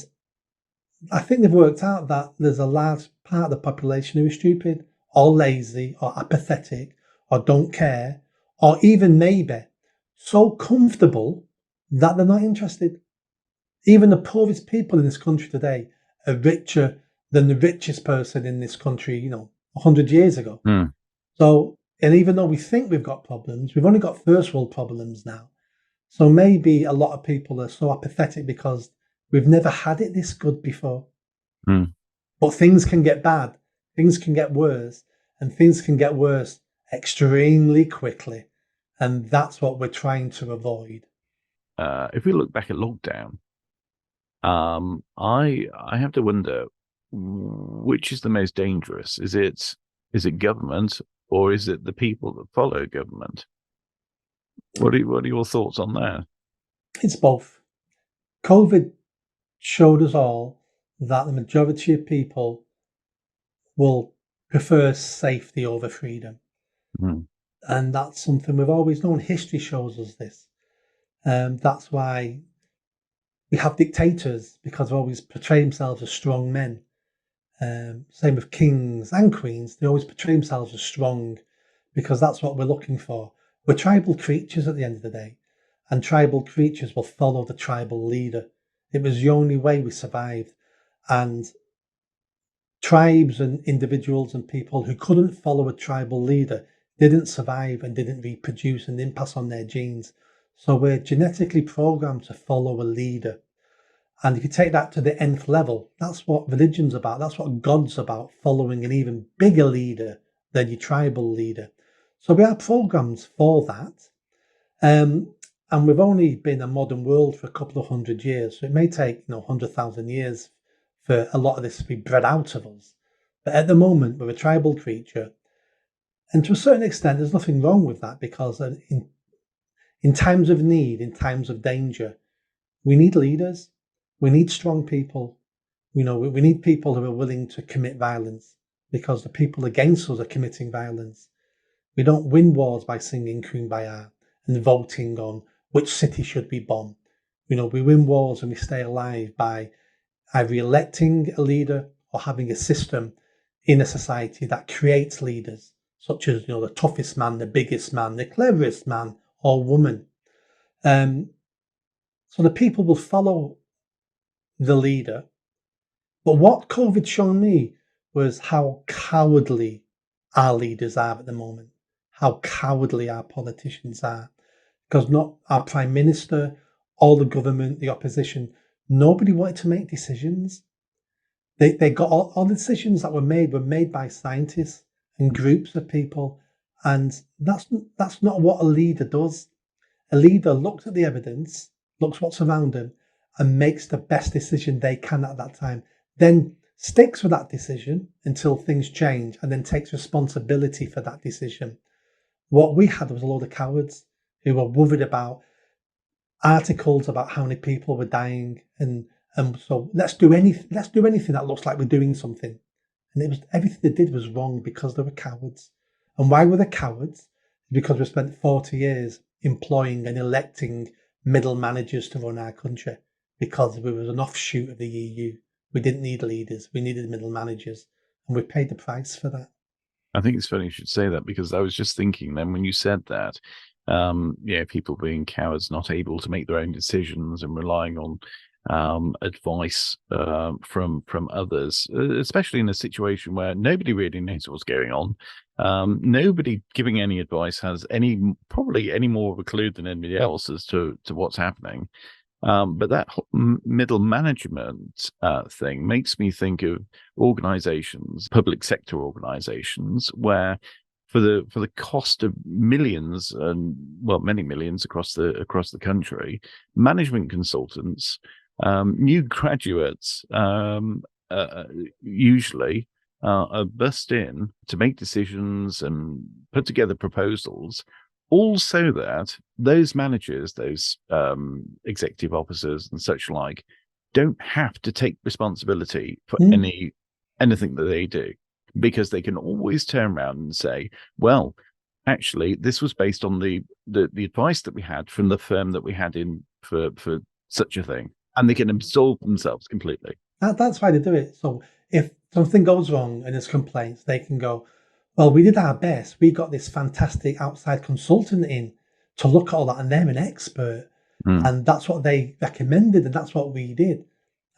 Speaker 1: I think they've worked out that there's a large part of the population who is stupid or lazy or apathetic or don't care, or even maybe so comfortable that they're not interested. Even the poorest people in this country today are richer than the richest person in this country, 100 years ago.
Speaker 2: Mm.
Speaker 1: So, and even though we think we've got problems, we've only got first world problems now. So maybe a lot of people are so apathetic because we've never had it this good before.
Speaker 2: Mm.
Speaker 1: But things can get bad, things can get worse, and things can get worse extremely quickly. And that's what we're trying to avoid.
Speaker 2: If we look back at lockdown, I have to wonder, which is the most dangerous? Is it government, or is it the people that follow government? What are your thoughts on that?
Speaker 1: It's both. COVID showed us all that the majority of people will prefer safety over freedom.
Speaker 2: Mm.
Speaker 1: And that's something we've always known. History shows us this. That's why we have dictators, because they always portray themselves as strong men. Same with kings and queens, they always portray themselves as strong, because that's what we're looking for. We're tribal creatures at the end of the day, and tribal creatures will follow the tribal leader. It was the only way we survived. And tribes and individuals and people who couldn't follow a tribal leader didn't survive and didn't reproduce and didn't pass on their genes. So we're genetically programmed to follow a leader. And if you take that to the nth level, that's what religion's about. That's what God's about, following an even bigger leader than your tribal leader. So we are programmed for that. And we've only been a modern world for a couple of 100 years. So it may take, 100,000 years for a lot of this to be bred out of us. But at the moment, we're a tribal creature. And to a certain extent, there's nothing wrong with that, because in times of need, in times of danger, we need leaders. We need strong people. We need people who are willing to commit violence, because the people against us are committing violence. We don't win wars by singing Kumbaya and voting on which city should be bombed. We win wars and we stay alive by either electing a leader or having a system in a society that creates leaders, such as the toughest man, the biggest man, the cleverest man or woman. So the people will follow the leader. But what COVID showed me was how cowardly our leaders are at the moment, how cowardly our politicians are, because not our prime minister, all the government, the opposition, nobody wanted to make decisions. They got all the decisions that were made by scientists and groups of people, and that's not what a leader does. A leader looks at the evidence, looks what's around them, and makes the best decision they can at that time. Then sticks with that decision until things change, and then takes responsibility for that decision. What we had was a load of cowards who were worried about articles about how many people were dying, and so let's do anything that looks like we're doing something. And it was everything they did was wrong, because they were cowards. And why were they cowards? Because we spent 40 years employing and electing middle managers to run our country, because we was an offshoot of the EU. We didn't need leaders, we needed middle managers, and we paid the price for that.
Speaker 2: I think it's funny you should say that, because I was just thinking then when you said that, people being cowards, not able to make their own decisions and relying on advice from others, especially in a situation where nobody really knows what's going on. Nobody giving any advice has probably any more of a clue than anybody else as to what's happening. But that middle management thing makes me think of organizations, public sector organizations, where for the cost of millions and many millions across the country, management consultants, new graduates, usually are bussed in to make decisions and put together proposals, all so that those managers, those executive officers and such like, don't have to take responsibility for anything that they do, because they can always turn around and say, well, actually, this was based on the advice that we had from the firm that we had in for such a thing, and they can absolve themselves completely.
Speaker 1: That's why they do it. So if something goes wrong and there's complaints, they can go, well, we did our best. We got this fantastic outside consultant in to look at all that, and they're an expert. And that's what they recommended, and that's what we did.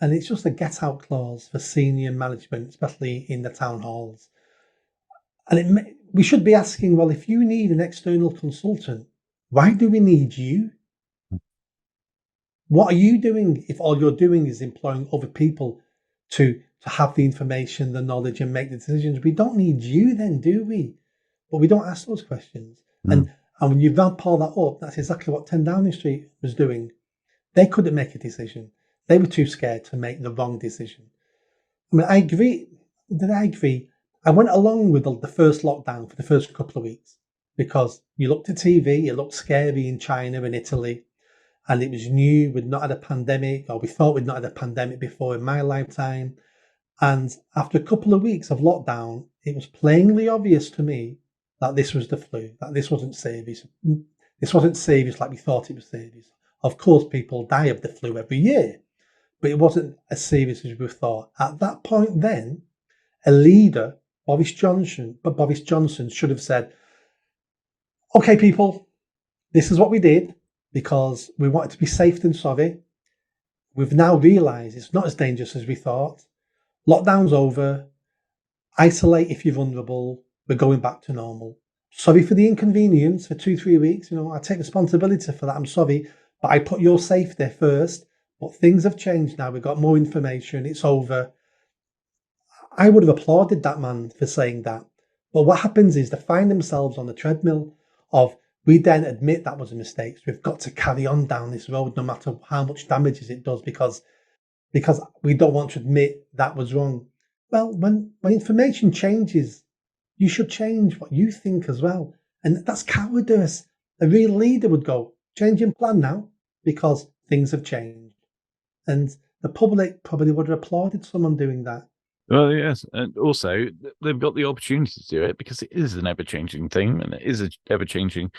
Speaker 1: And it's just a get out clause for senior management, especially in the town halls. And we should be asking, well, if you need an external consultant, why do we need you? What are you doing if all you're doing is employing other people to have the information, the knowledge, and make the decisions? We don't need you then, do we? But we don't ask those questions. And when you pull that up, that's exactly what 10 Downing Street was doing. They couldn't make a decision. They were too scared to make the wrong decision. I mean, I agree. Did I agree? I went along with the first lockdown for the first couple of weeks because you looked at TV, it looked scary in China and Italy, and it was new. We'd not had a pandemic, or we thought we'd not had a pandemic before in my lifetime. And after a couple of weeks of lockdown, it was plainly obvious to me that this was the flu, that this wasn't serious. This wasn't serious like we thought it was serious. Of course, people die of the flu every year, but it wasn't as serious as we thought. At that point then, a leader, Boris Johnson should have said, okay, people, this is what we did because we wanted to be safe than sorry. We've now realised it's not as dangerous as we thought. Lockdown's over. Isolate if you're vulnerable. We're going back to normal. Sorry for the inconvenience for 2-3 weeks. I take responsibility for that. I'm sorry, but I put your safety first. But things have changed now. We've got more information. It's over. I would have applauded that man for saying that. But what happens is they find themselves on the treadmill of, we then admit that was a mistake. So we've got to carry on down this road no matter how much damage it does because we don't want to admit that was wrong. Well, when information changes, you should change what you think as well. And that's cowardice. A real leader would go, change your plan now because things have changed. And the public probably would have applauded someone doing that.
Speaker 2: Well, yes, and also they've got the opportunity to do it because it is an ever-changing thing, and it is an ever-changing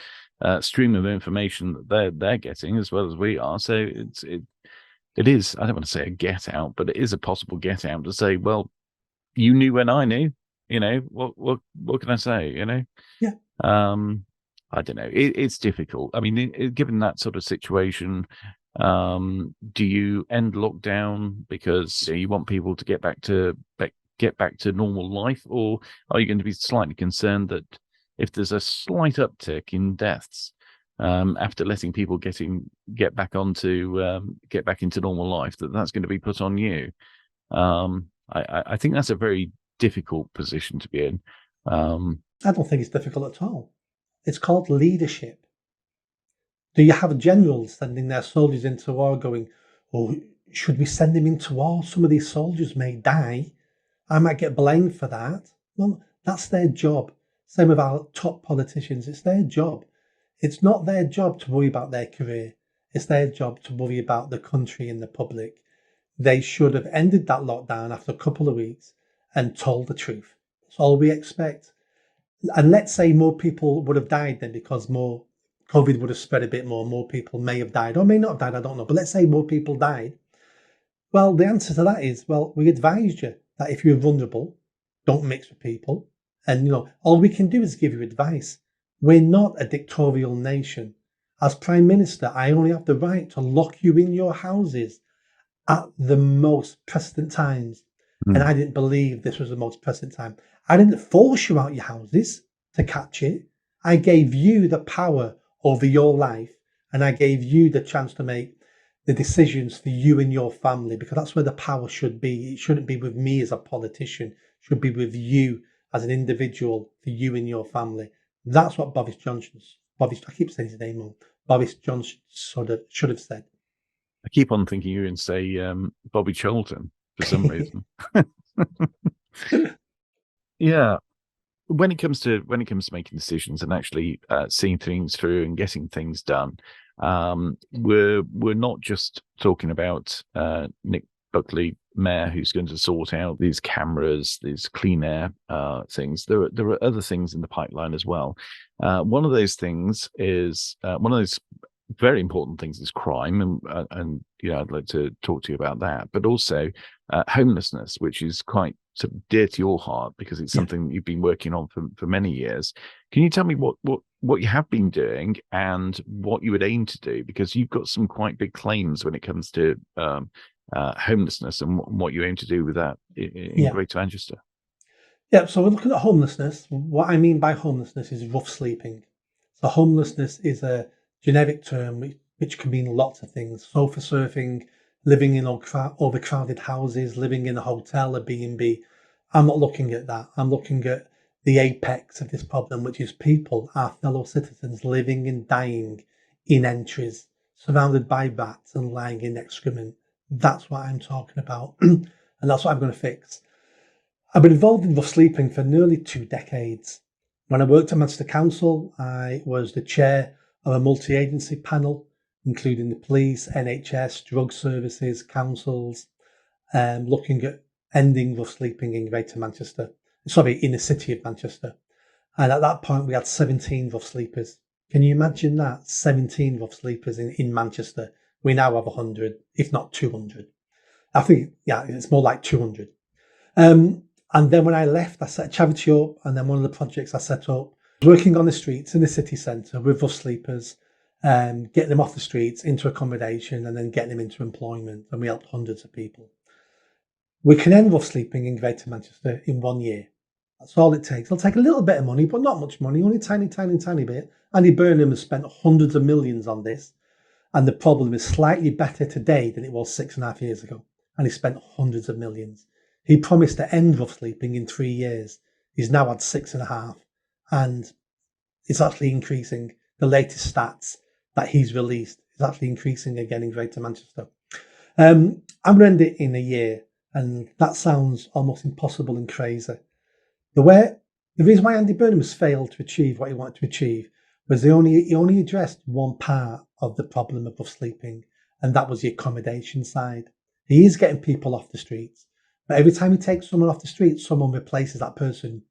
Speaker 2: stream of information that they're getting as well as we are. So it is. I don't want to say a get out, but it is a possible get out to say, well, you knew when I knew. What can I say?
Speaker 1: Yeah.
Speaker 2: I don't know. It's difficult. I mean, given that sort of situation. Do you end lockdown because you want people to get back to normal life, or are you going to be slightly concerned that if there's a slight uptick in deaths after letting people get back into normal life, that's going to be put on you? I think that's a very difficult position to be in.
Speaker 1: I don't think it's difficult at all. It's called leadership. Do you have generals sending their soldiers into war going, oh, should we send them into war? Some of these soldiers may die. I might get blamed for that. Well, that's their job. Same with our top politicians. It's their job. It's not their job to worry about their career. It's their job to worry about the country and the public. They should have ended that lockdown after a couple of weeks and told the truth. That's all we expect. And let's say more people would have died then because COVID would have spread a bit more people may have died or may not have died, I don't know. But let's say more people died. Well, the answer to that is, well, we advised you that if you're vulnerable, don't mix with people. And, all we can do is give you advice. We're not a dictatorial nation. As Prime Minister, I only have the right to lock you in your houses at the most precedent times. And I didn't believe this was the most precedent time. I didn't force you out your houses to catch it. I gave you the power over your life, and I gave you the chance to make the decisions for you and your family, because that's where the power should be. It shouldn't be with me as a politician. It should be with you as an individual, for you and your family. That's what I keep saying his name wrong. Boris Johnson should have said.
Speaker 2: I keep on thinking you're going to say Bobby Charlton for some reason. Yeah. When it comes to making decisions and actually seeing things through and getting things done, we're not just talking about Nick Buckley Mayor, who's going to sort out these cameras, these clean air things. There are other things in the pipeline as well. One of those things is one of those very important things is crime, and I'd like to talk to you about that, but also homelessness, which is quite sort of dear to your heart because it's something you've been working on for many years. Can you tell me what you have been doing and what you would aim to do? Because you've got some quite big claims when it comes to homelessness and what you aim to do with that in Greater Manchester.
Speaker 1: Yeah, so we're looking at homelessness. What I mean by homelessness is rough sleeping. So homelessness is a generic term which can mean lots of things. Sofa surfing, living in overcrowded houses, living in a hotel, a B&B. I'm not looking at that. I'm looking at the apex of this problem, which is people, our fellow citizens, living and dying in entries, surrounded by rats and lying in excrement. That's what I'm talking about. And that's what I'm going to fix. I've been involved in rough sleeping for nearly 2 decades. When I worked at Manchester Council, I was the chair of a multi-agency panel, including the police, NHS, drug services, councils, looking at ending rough sleeping in Greater Manchester. In the city of Manchester. And at that point, we had 17 rough sleepers. Can you imagine that? 17 rough sleepers in Manchester. We now have 100, if not 200. I think, it's more like 200. And then when I left, I set a charity up, and then one of the projects I set up was working on the streets in the city centre with rough sleepers, getting them off the streets into accommodation and then getting them into employment. And we helped hundreds of people. We can end rough sleeping in Greater Manchester in 1 year. That's all it takes. It'll take a little bit of money, but not much money, only a tiny bit. Andy Burnham has spent hundreds of millions on this, and the problem is slightly better today than it was 6.5 years ago. And he spent hundreds of millions. He promised to end rough sleeping in 3 years. He's now had 6.5, and it's actually increasing. The latest stats that he's released is actually increasing again in Greater Manchester. I'm going to end it in a year, and that sounds almost impossible and crazy. The reason why Andy Burnham has failed to achieve what he wanted to achieve was he only addressed one part of the problem of rough sleeping, and that was the accommodation side. He is getting people off the streets, but every time he takes someone off the street, someone replaces that person.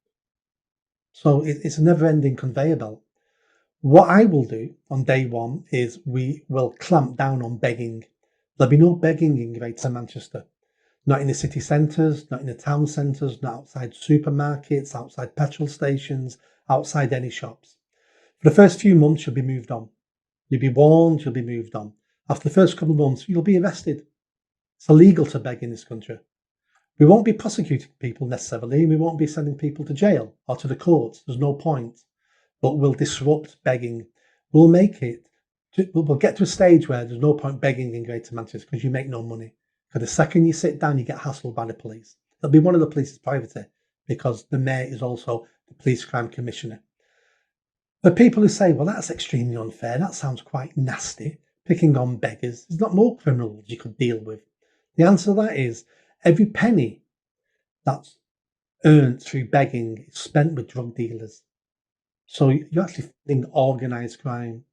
Speaker 1: So it's a never-ending conveyor belt. What I will do on day one is we will clamp down on begging. There'll be no begging in Greater Manchester. Not in the city centres, not in the town centres, not outside supermarkets, outside petrol stations, outside any shops. For the first few months, you'll be moved on. You'll be warned, you'll be moved on. After the first couple of months, you'll be arrested. It's illegal to beg in this country. We won't be prosecuting people necessarily. We won't be sending people to jail or to the courts. There's no point. But we'll disrupt begging. We'll get to a stage where there's no point begging in Greater Manchester because you make no money. Because the second you sit down, you get hassled by the police. It'll be one of the police's priority because the mayor is also the police crime commissioner. The people who say, well, that's extremely unfair, that sounds quite nasty, picking on beggars, there's not more criminals you could deal with. The answer to that is every penny that's earned through begging is spent with drug dealers. So you're actually funding organised crime.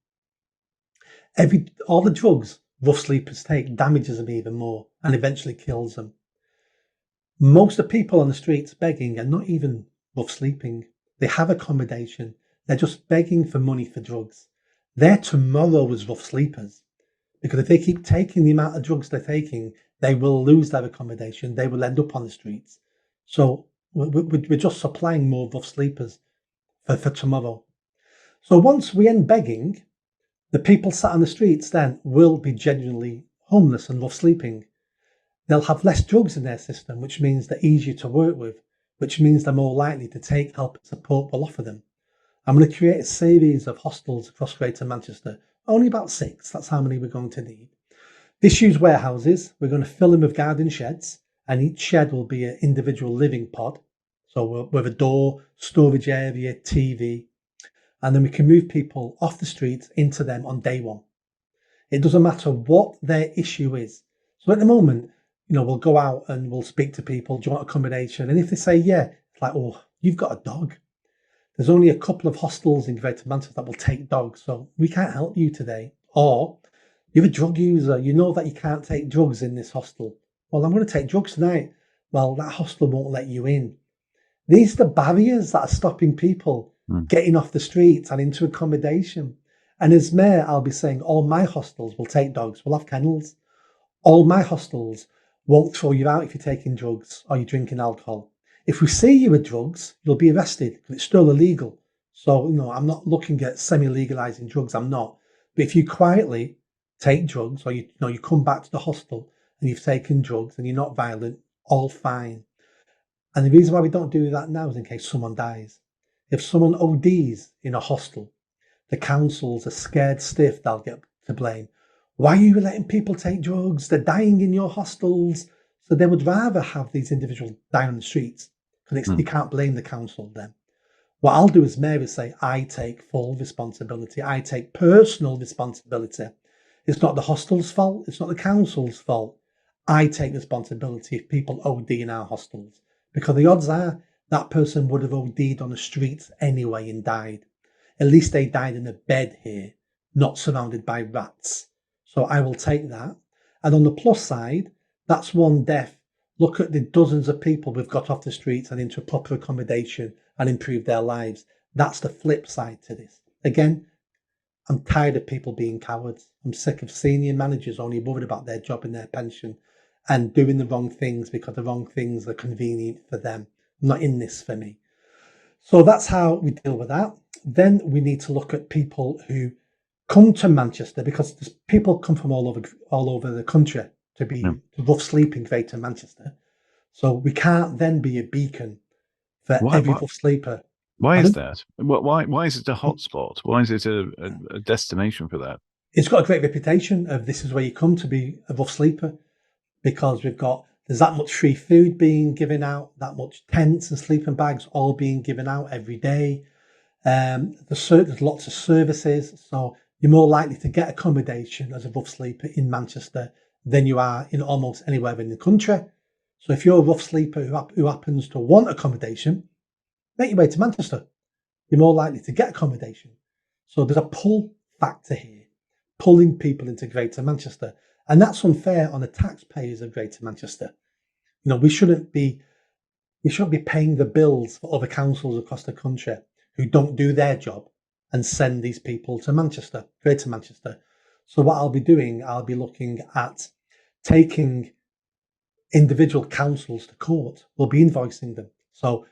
Speaker 1: All the drugs rough sleepers take damages them even more and eventually kills them. Most of the people on the streets begging are not even rough sleeping. They have accommodation. They're just begging for money for drugs. They're tomorrow's rough sleepers. Because if they keep taking the amount of drugs they're taking, they will lose their accommodation. They will end up on the streets. So we're just supplying more rough sleepers for tomorrow. So once we end begging, the people sat on the streets then will be genuinely homeless and rough sleeping. They'll have less drugs in their system, which means they're easier to work with, which means they're more likely to take help and support we'll offer them. I'm going to create a series of hostels across Greater Manchester, only about 6, that's how many we're going to need. Disused warehouses, we're going to fill them with garden sheds, and each shed will be an individual living pod. So with a door, storage area, TV, and then we can move people off the streets into them on day one. It doesn't matter what their issue is. So at the moment, we'll go out and we'll speak to people, do you want accommodation? And if they say, yeah, it's like, oh, you've got a dog. There's only a couple of hostels in Greater Manchester that will take dogs, so we can't help you today. Or you're a drug user, you know that you can't take drugs in this hostel. Well, I'm going to take drugs tonight. Well, that hostel won't let you in. These are the barriers that are stopping people getting off the streets and into accommodation. And as mayor, I'll be saying all my hostels will take dogs, we'll have kennels. All my hostels won't throw you out if you're taking drugs or you're drinking alcohol. If we see you with drugs, you'll be arrested because it's still illegal. So, I'm not looking at semi-legalizing drugs, I'm not. But if you quietly take drugs or you come back to the hostel and you've taken drugs and you're not violent, all fine. And the reason why we don't do that now is in case someone dies. If someone ODs in a hostel, the councils are scared stiff they'll get to blame. Why are you letting people take drugs? They're dying in your hostels. So they would rather have these individuals die on the streets because you can't blame the council then. What I'll do as mayor is say, I take full responsibility. I take personal responsibility. It's not the hostel's fault. It's not the council's fault. I take responsibility if people OD in our hostels, because the odds are that person would have OD'd on the streets anyway and died. At least they died in a bed here, not surrounded by rats. So I will take that. And on the plus side, that's one death. Look at the dozens of people we've got off the streets and into proper accommodation and improved their lives. That's the flip side to this. Again, I'm tired of people being cowards. I'm sick of senior managers only worried about their job and their pension and doing the wrong things because the wrong things are convenient for them. Not in this for me. So that's how we deal with that. Then we need to look at people who come to Manchester, because people come from all over the country to rough sleep in Greater Manchester. So we can't then be a beacon for every rough sleeper.
Speaker 2: Why is that? Why is it a hotspot? Why is it a destination for that?
Speaker 1: It's got a great reputation of this is where you come to be a rough sleeper, because there's that much free food being given out, that much tents and sleeping bags all being given out every day. There's lots of services, so you're more likely to get accommodation as a rough sleeper in Manchester than you are in almost anywhere in the country. So if you're a rough sleeper who happens to want accommodation, make your way to Manchester. You're more likely to get accommodation. So there's a pull factor here, pulling people into Greater Manchester. And that's unfair on the taxpayers of Greater Manchester. We shouldn't be paying the bills for other councils across the country who don't do their job and send these people to Manchester, Greater Manchester. So what I'll be doing, I'll be looking at taking individual councils to court. We'll be invoicing them. So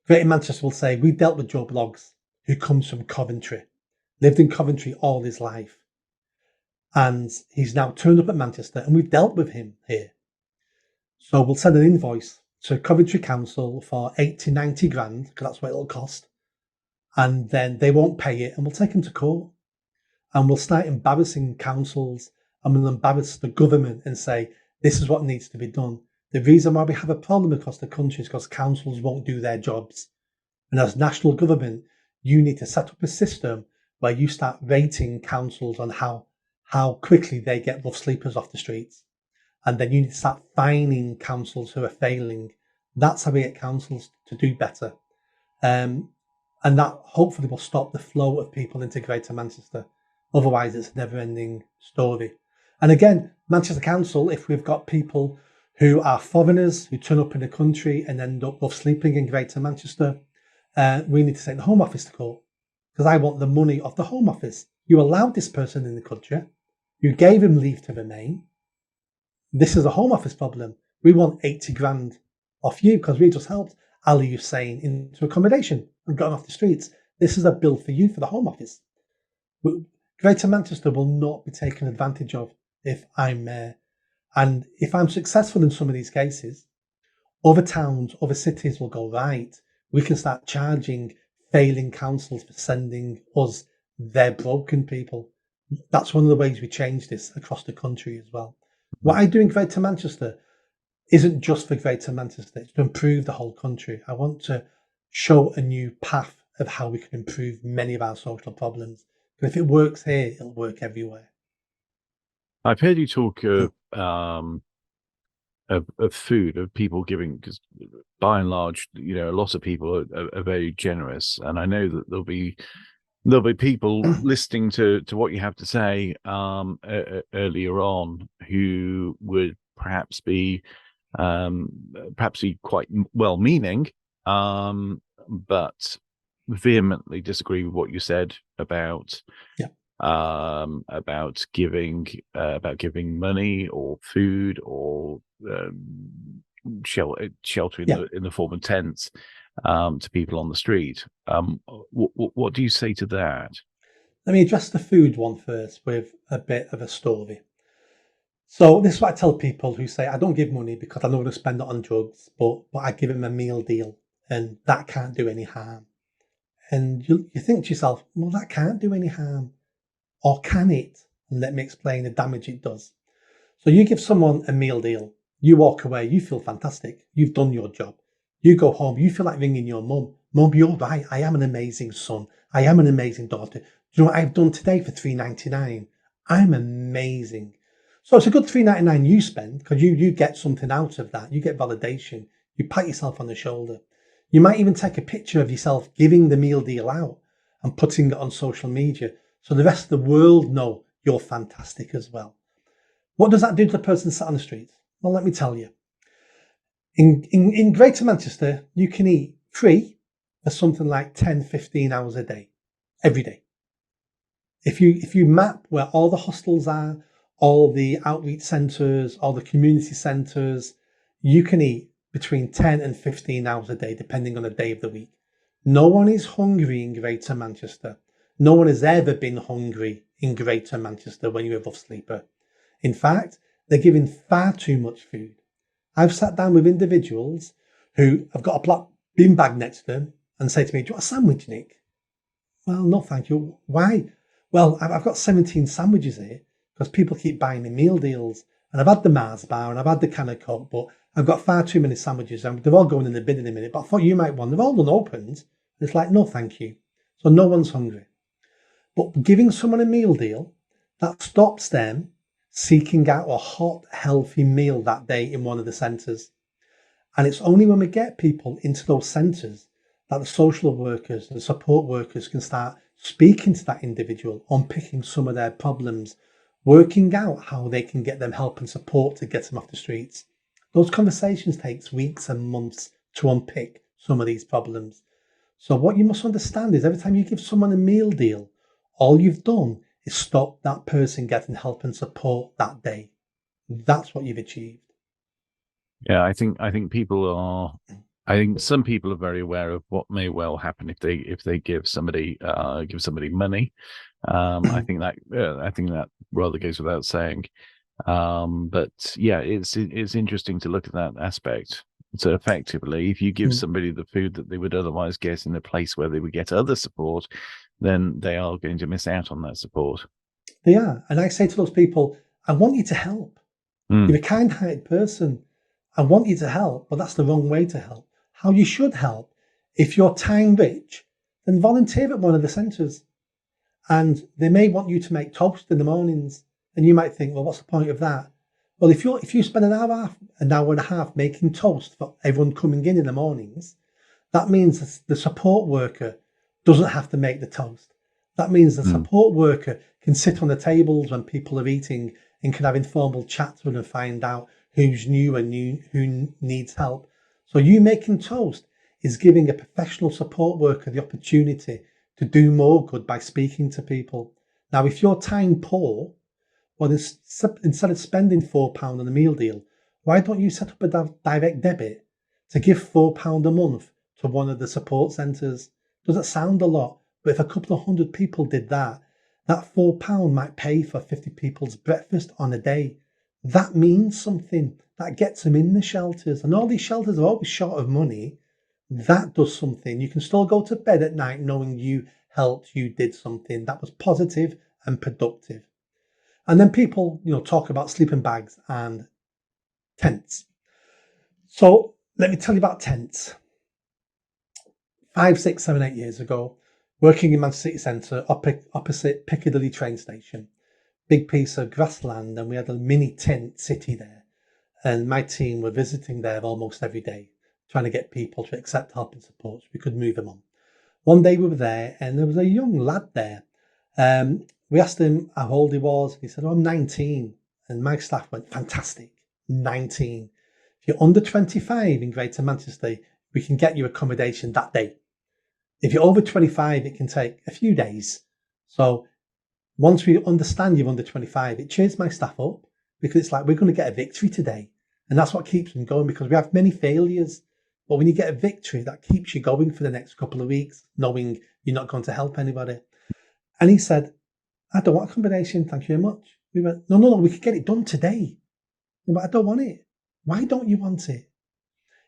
Speaker 1: Greater Manchester will say, we dealt with Joe Bloggs, who comes from Coventry, lived in Coventry all his life. And he's now turned up at Manchester and we've dealt with him here. So we'll send an invoice to Coventry Council for 80, 90 grand, because that's what it'll cost. And then they won't pay it and we'll take him to court. And we'll start embarrassing councils and we'll embarrass the government and say, this is what needs to be done. The reason why we have a problem across the country is because councils won't do their jobs. And as national government, you need to set up a system where you start rating councils on how quickly they get rough sleepers off the streets. And then you need to start fining councils who are failing. That's how we get councils to do better. And that hopefully will stop the flow of people into Greater Manchester. Otherwise, it's a never-ending story. And again, Manchester Council, if we've got people who are foreigners who turn up in the country and end up rough sleeping in Greater Manchester, we need to take the Home Office to court, because I want the money of the Home Office. You allowed this person in the country. You gave him leave to remain. This is a Home Office problem. We want 80 grand off you because we just helped Ali Hussein into accommodation and got him off the streets. This is a bill for you for the Home Office. Greater Manchester will not be taken advantage of if I'm mayor. And if I'm successful in some of these cases, other towns, other cities will go, right, we can start charging failing councils for sending us their broken people. That's one of the ways we change this across the country as well. What I do in Greater Manchester isn't just for Greater Manchester, it's to improve the whole country. I want to show a new path of how we can improve many of our social problems. Because if it works here, it'll work everywhere.
Speaker 2: I've heard you talk of food, of people giving, because by and large, a lot of people are very generous, and I know that there'll be people listening to what you have to say earlier on who would perhaps be quite well-meaning, but vehemently disagree with what you said about
Speaker 1: Yeah.
Speaker 2: about giving money or food or shelter in the form of tents to people on the street. What do you say to that?
Speaker 1: Let me address the food one first with a bit of a story. So this is what I tell people who say, I don't give money because I know I'm going to spend it on drugs, but I give them a meal deal and that can't do any harm. And you think to yourself, well, that can't do any harm. Or can it? And let me explain the damage it does. So you give someone a meal deal, you walk away, you feel fantastic. You've done your job. You go home, you feel like ringing your mum. Mum, you're right. I am an amazing son. I am an amazing daughter. Do you know what I've done today for $3.99? I'm amazing. So it's a good $3.99 you spend because you get something out of that. You get validation. You pat yourself on the shoulder. You might even take a picture of yourself giving the meal deal out and putting it on social media so the rest of the world know you're fantastic as well. What does that do to the person sat on the street? Well, let me tell you. In Greater Manchester, you can eat free for something like 10, 15 hours a day, every day. If you map where all the hostels are, all the outreach centres, all the community centres, you can eat between 10 and 15 hours a day, depending on the day of the week. No one is hungry in Greater Manchester. No one has ever been hungry in Greater Manchester when you're a rough sleeper. In fact, they're giving far too much food. I've sat down with individuals who have got a black bin bag next to them and say to me, do you want a sandwich, Nick? Well, no, thank you. Why? Well, I've got 17 sandwiches here because people keep buying me meal deals. And I've had the Mars bar and I've had the can of Coke, but I've got far too many sandwiches and they're all going in the bin in a minute. But I thought you might want, they're all unopened. And it's like, no, thank you. So no one's hungry. But giving someone a meal deal, that stops them seeking out a hot, healthy meal that day in one of the centres. And it's only when we get people into those centres that the social workers and the support workers can start speaking to that individual, unpicking some of their problems, working out how they can get them help and support to get them off the streets. Those conversations take weeks and months to unpick some of these problems. So what you must understand is every time you give someone a meal deal, all you've done is stop that person getting help and support that day. That's what you've achieved.
Speaker 2: Yeah, I think I think some people are very aware of what may well happen if they give somebody money. I think that rather goes without saying. But yeah, it's interesting to look at that aspect. So effectively, if you give somebody the food that they would otherwise get in a place where they would get other support, then they are going to miss out on that support.
Speaker 1: They are. And I say to those people, I want you to help. You're a kind-hearted person. I want you to help, but that's the wrong way to help. How you should help, if you're time rich, then volunteer at one of the centres. And they may want you to make toast in the mornings. And you might think, well, what's the point of that? Well, if you spend an hour and a half making toast for everyone coming in the mornings, that means the support worker doesn't have to make the toast. That means the support worker can sit on the tables when people are eating and can have informal chats with them and find out who's new and who needs help. So you making toast is giving a professional support worker the opportunity to do more good by speaking to people. Now, if you're time poor, well, instead of spending £4 on a meal deal, why don't you set up a direct debit to give £4 a month to one of the support centres? Doesn't sound a lot, but if a couple of hundred people did that, that £4 might pay for 50 people's breakfast on a day. That means something. That gets them in the shelters. And all these shelters are always short of money. That does something. You can still go to bed at night knowing you helped, you did something that was positive and productive. And then people, talk about sleeping bags and tents. So let me tell you about tents. 5, 6, 7, 8 years ago, working in Manchester City Centre, opposite Piccadilly train station, big piece of grassland, and we had a mini tent city there. And my team were visiting there almost every day, trying to get people to accept help and support so we could move them on. One day we were there, and there was a young lad there. We asked him how old he was. He said, I'm 19. And my staff went, fantastic, 19. If you're under 25 in Greater Manchester, we can get you accommodation that day. If you're over 25, it can take a few days. So once we understand you're under 25, it cheers my staff up, because it's like, we're going to get a victory today. And that's what keeps them going, because we have many failures. But when you get a victory, that keeps you going for the next couple of weeks, knowing you're not going to help anybody. And he said, I don't want accommodation, thank you very much. We went, no, we could get it done today. He went, I don't want it. Why don't you want it?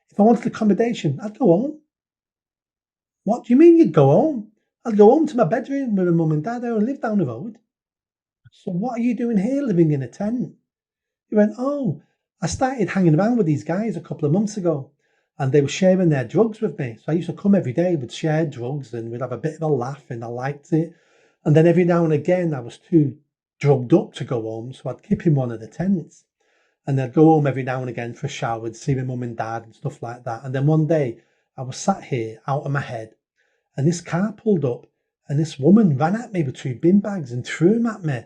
Speaker 1: If I wanted accommodation, I'd go home. What do you mean you'd go home? I'd go home to my bedroom with my mum and dad. I live down the road. So what are you doing here living in a tent? He went, I started hanging around with these guys a couple of months ago, and they were sharing their drugs with me. So I used to come every day, we'd share drugs and we'd have a bit of a laugh, and I liked it. And then every now and again, I was too drugged up to go home, so I'd keep in one of the tents. And I'd go home every now and again for a shower and see my mum and dad and stuff like that. And then one day, I was sat here out of my head, and this car pulled up, and this woman ran at me with 2 bin bags and threw them at me.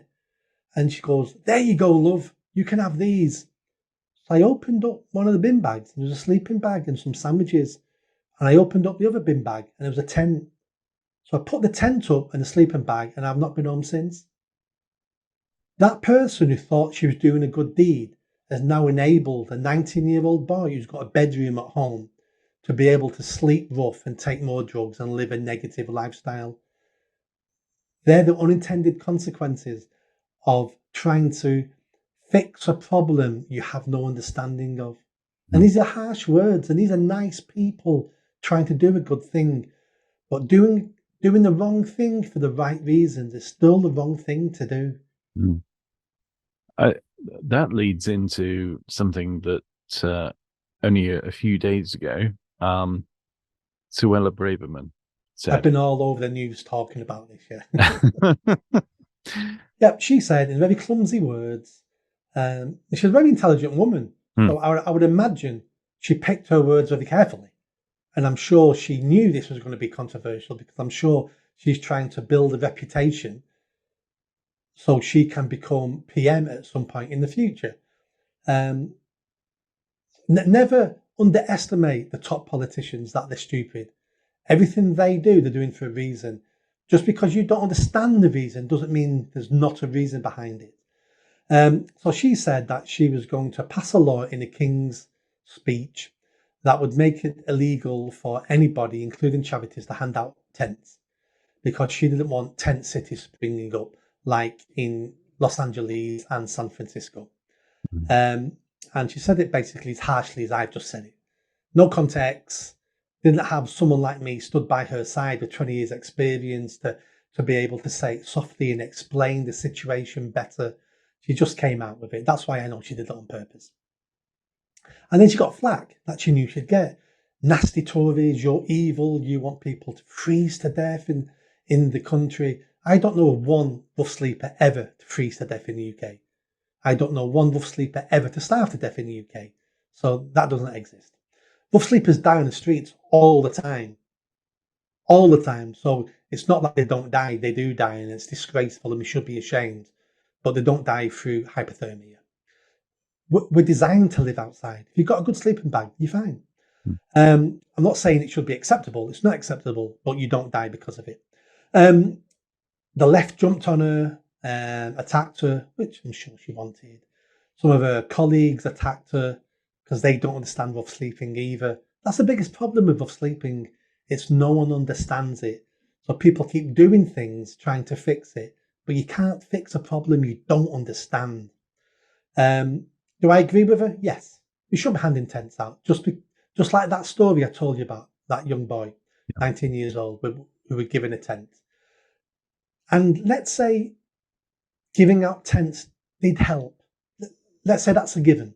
Speaker 1: And she goes, there you go, love, you can have these. So I opened up one of the bin bags, and there was a sleeping bag and some sandwiches. And I opened up the other bin bag, and there was a tent. So I put the tent up and the sleeping bag, and I've not been home since. That person who thought she was doing a good deed has now enabled a 19-year-old boy who's got a bedroom at home to be able to sleep rough and take more drugs and live a negative lifestyle. They're the unintended consequences of trying to fix a problem you have no understanding of. And these are harsh words, and these are nice people trying to do a good thing, but doing the wrong thing for the right reasons is still the wrong thing to do.
Speaker 2: That leads into something that only a few days ago, Suella Braverman said.
Speaker 1: I've been all over the news talking about this, yeah. Yeah, she said in very clumsy words, she's a very intelligent woman. So I would imagine she picked her words very carefully. And I'm sure she knew this was going to be controversial, because I'm sure she's trying to build a reputation so she can become PM at some point in the future. Never underestimate the top politicians, that they're stupid. Everything they do, they're doing for a reason. Just because you don't understand the reason doesn't mean there's not a reason behind it. So she said that she was going to pass a law in the King's speech that would make it illegal for anybody, including charities, to hand out tents, because she didn't want tent cities springing up like in Los Angeles and San Francisco. And she said it basically as harshly as I've just said it. No context. Didn't have someone like me stood by her side with 20 years experience to be able to say it softly and explain the situation better. She just came out with it. That's why I know she did it on purpose. And then she got flack that she knew she'd get. Nasty Tories, you're evil, you want people to freeze to death in the country. I don't know of one rough sleeper ever to freeze to death in the UK. I don't know one rough sleeper ever to starve to death in the UK. So that doesn't exist. Rough sleepers die on the streets all the time. All the time. So it's not like they don't die, they do die, and it's disgraceful and we should be ashamed. But they don't die through hypothermia. We're designed to live outside. If you've got a good sleeping bag, you're fine. I'm not saying it should be acceptable. It's not acceptable, but you don't die because of it. The left jumped on her, attacked her, which I'm sure she wanted. Some of her colleagues attacked her because they don't understand rough sleeping either. That's the biggest problem with rough sleeping. It's no one understands it. So people keep doing things, trying to fix it, but you can't fix a problem you don't understand. Do I agree with her? Yes. We should be handing tents out. Just like that story I told you about, that young boy, 19 years old, who were given a tent. And let's say giving out tents did help. Let's say that's a given.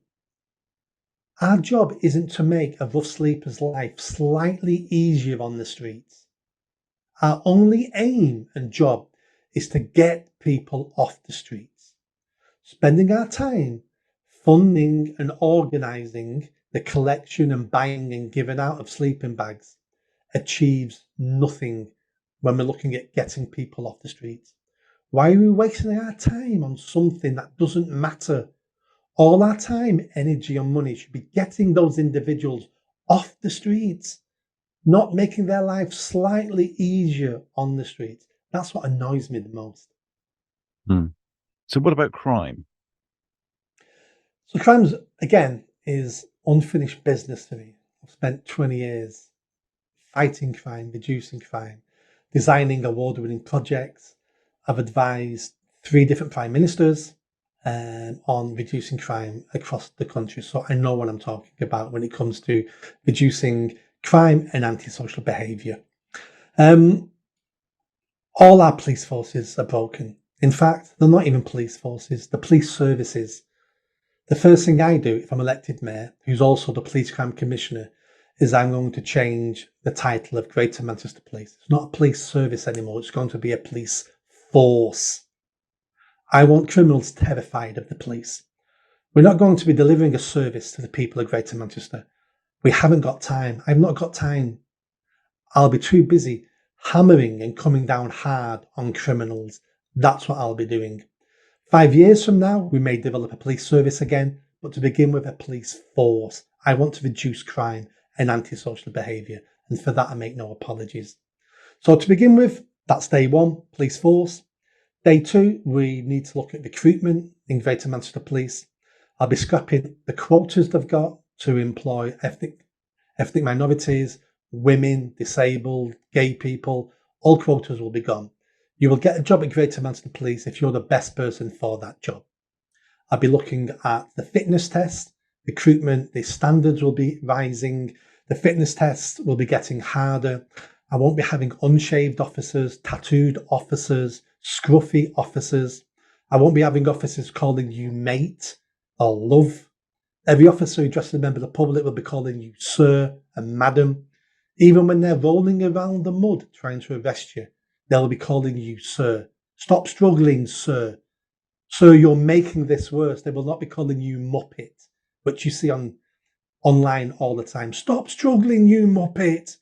Speaker 1: Our job isn't to make a rough sleeper's life slightly easier on the streets. Our only aim and job is to get people off the streets. Spending our time funding and organising the collection and buying and giving out of sleeping bags achieves nothing when we're looking at getting people off the streets. Why are we wasting our time on something that doesn't matter? All our time, energy, and money should be getting those individuals off the streets, not making their life slightly easier on the streets. That's what annoys me the most.
Speaker 2: So what about crime?
Speaker 1: So crime, again, is unfinished business to me. I've spent 20 years fighting crime, reducing crime, designing award-winning projects. I've advised 3 different prime ministers on reducing crime across the country. So I know what I'm talking about when it comes to reducing crime and antisocial behaviour. All our police forces are broken. In fact, they're not even police forces, they're police services. The first thing I do if I'm elected mayor, who's also the police crime commissioner, is I'm going to change the title of Greater Manchester Police. It's not a police service anymore, it's going to be a police force. I want criminals terrified of the police. We're not going to be delivering a service to the people of Greater Manchester. We haven't got time. I've not got time. I'll be too busy hammering and coming down hard on criminals. That's what I'll be doing. 5 years from now, we may develop a police service again, but to begin with, a police force. I want to reduce crime and antisocial behaviour, and for that I make no apologies. So to begin with, that's day 1, police force. Day 2, we need to look at recruitment in Greater Manchester Police. I'll be scrapping the quotas they've got to employ ethnic minorities, women, disabled, gay people. All quotas will be gone. You will get a job at Greater Manchester Police if you're the best person for that job. I'll be looking at the fitness test, recruitment, the standards will be rising, the fitness tests will be getting harder. I won't be having unshaved officers, tattooed officers, scruffy officers. I won't be having officers calling you mate or love. Every officer who dresses a member of the public will be calling you sir and madam. Even when they're rolling around the mud trying to arrest you, they'll be calling you sir. Stop struggling, sir. Sir, you're making this worse. They will not be calling you muppet, which you see online all the time. Stop struggling, you muppet.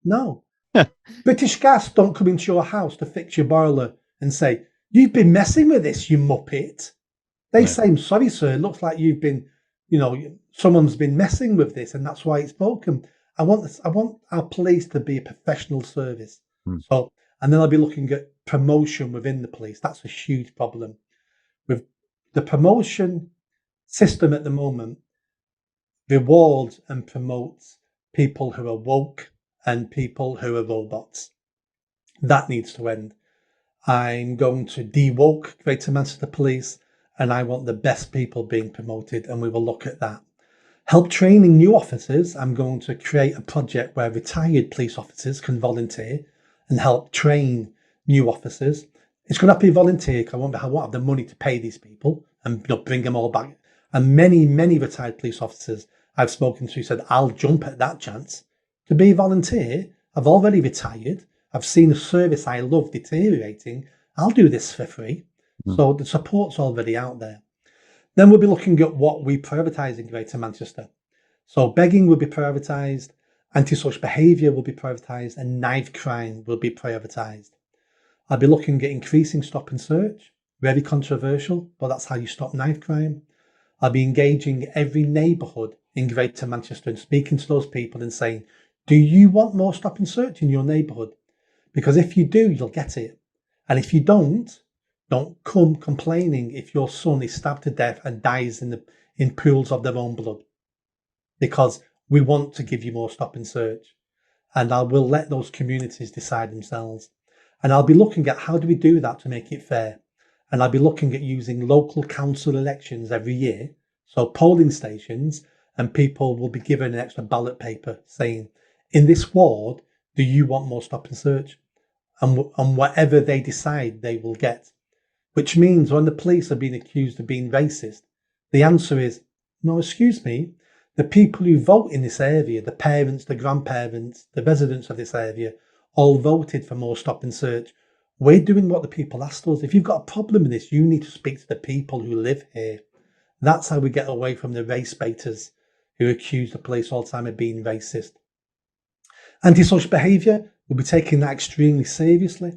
Speaker 1: No. British Gas don't come into your house to fix your boiler and say, you've been messing with this, you muppet. They say, I'm sorry, sir, it looks like you've been, someone's been messing with this and that's why it's broken. I want our police to be a professional service. So, and then I'll be looking at promotion within the police. That's a huge problem. With the promotion system at the moment, rewards and promotes people who are woke and people who are robots. That needs to end. I'm going to de-woke Greater Manchester Police, and I want the best people being promoted, and we will look at that. Help training new officers. I'm going to create a project where retired police officers can volunteer and help train new officers. It's going to have to be volunteer because I won't have the money to pay these people and bring them all back. And many, many retired police officers I've spoken to said, I'll jump at that chance to be a volunteer. I've already retired. I've seen a service I love deteriorating. I'll do this for free. So the support's already out there. Then we'll be looking at what we prioritise in Greater Manchester. So begging will be prioritised, antisocial behaviour will be prioritised, and knife crime will be prioritised. I'll be looking at increasing stop and search, very controversial, but that's how you stop knife crime. I'll be engaging every neighbourhood in Greater Manchester and speaking to those people and saying, do you want more stop and search in your neighbourhood? Because if you do, you'll get it. And if you don't come complaining if your son is stabbed to death and dies in pools of their own blood. Because we want to give you more stop and search. And I will let those communities decide themselves. And I'll be looking at how do we do that to make it fair. And I'll be looking at using local council elections every year. So polling stations, and people will be given an extra ballot paper saying, in this ward, do you want more stop and search? And whatever they decide, they will get. which means when the police are being accused of being racist, the answer is, no, excuse me, the people who vote in this area, the parents, the grandparents, the residents of this area, all voted for more stop and search. We're doing what the people asked us. If you've got a problem with this, you need to speak to the people who live here. That's how we get away from the race baiters who accuse the police all the time of being racist. Antisocial behaviour, we'll be taking that extremely seriously,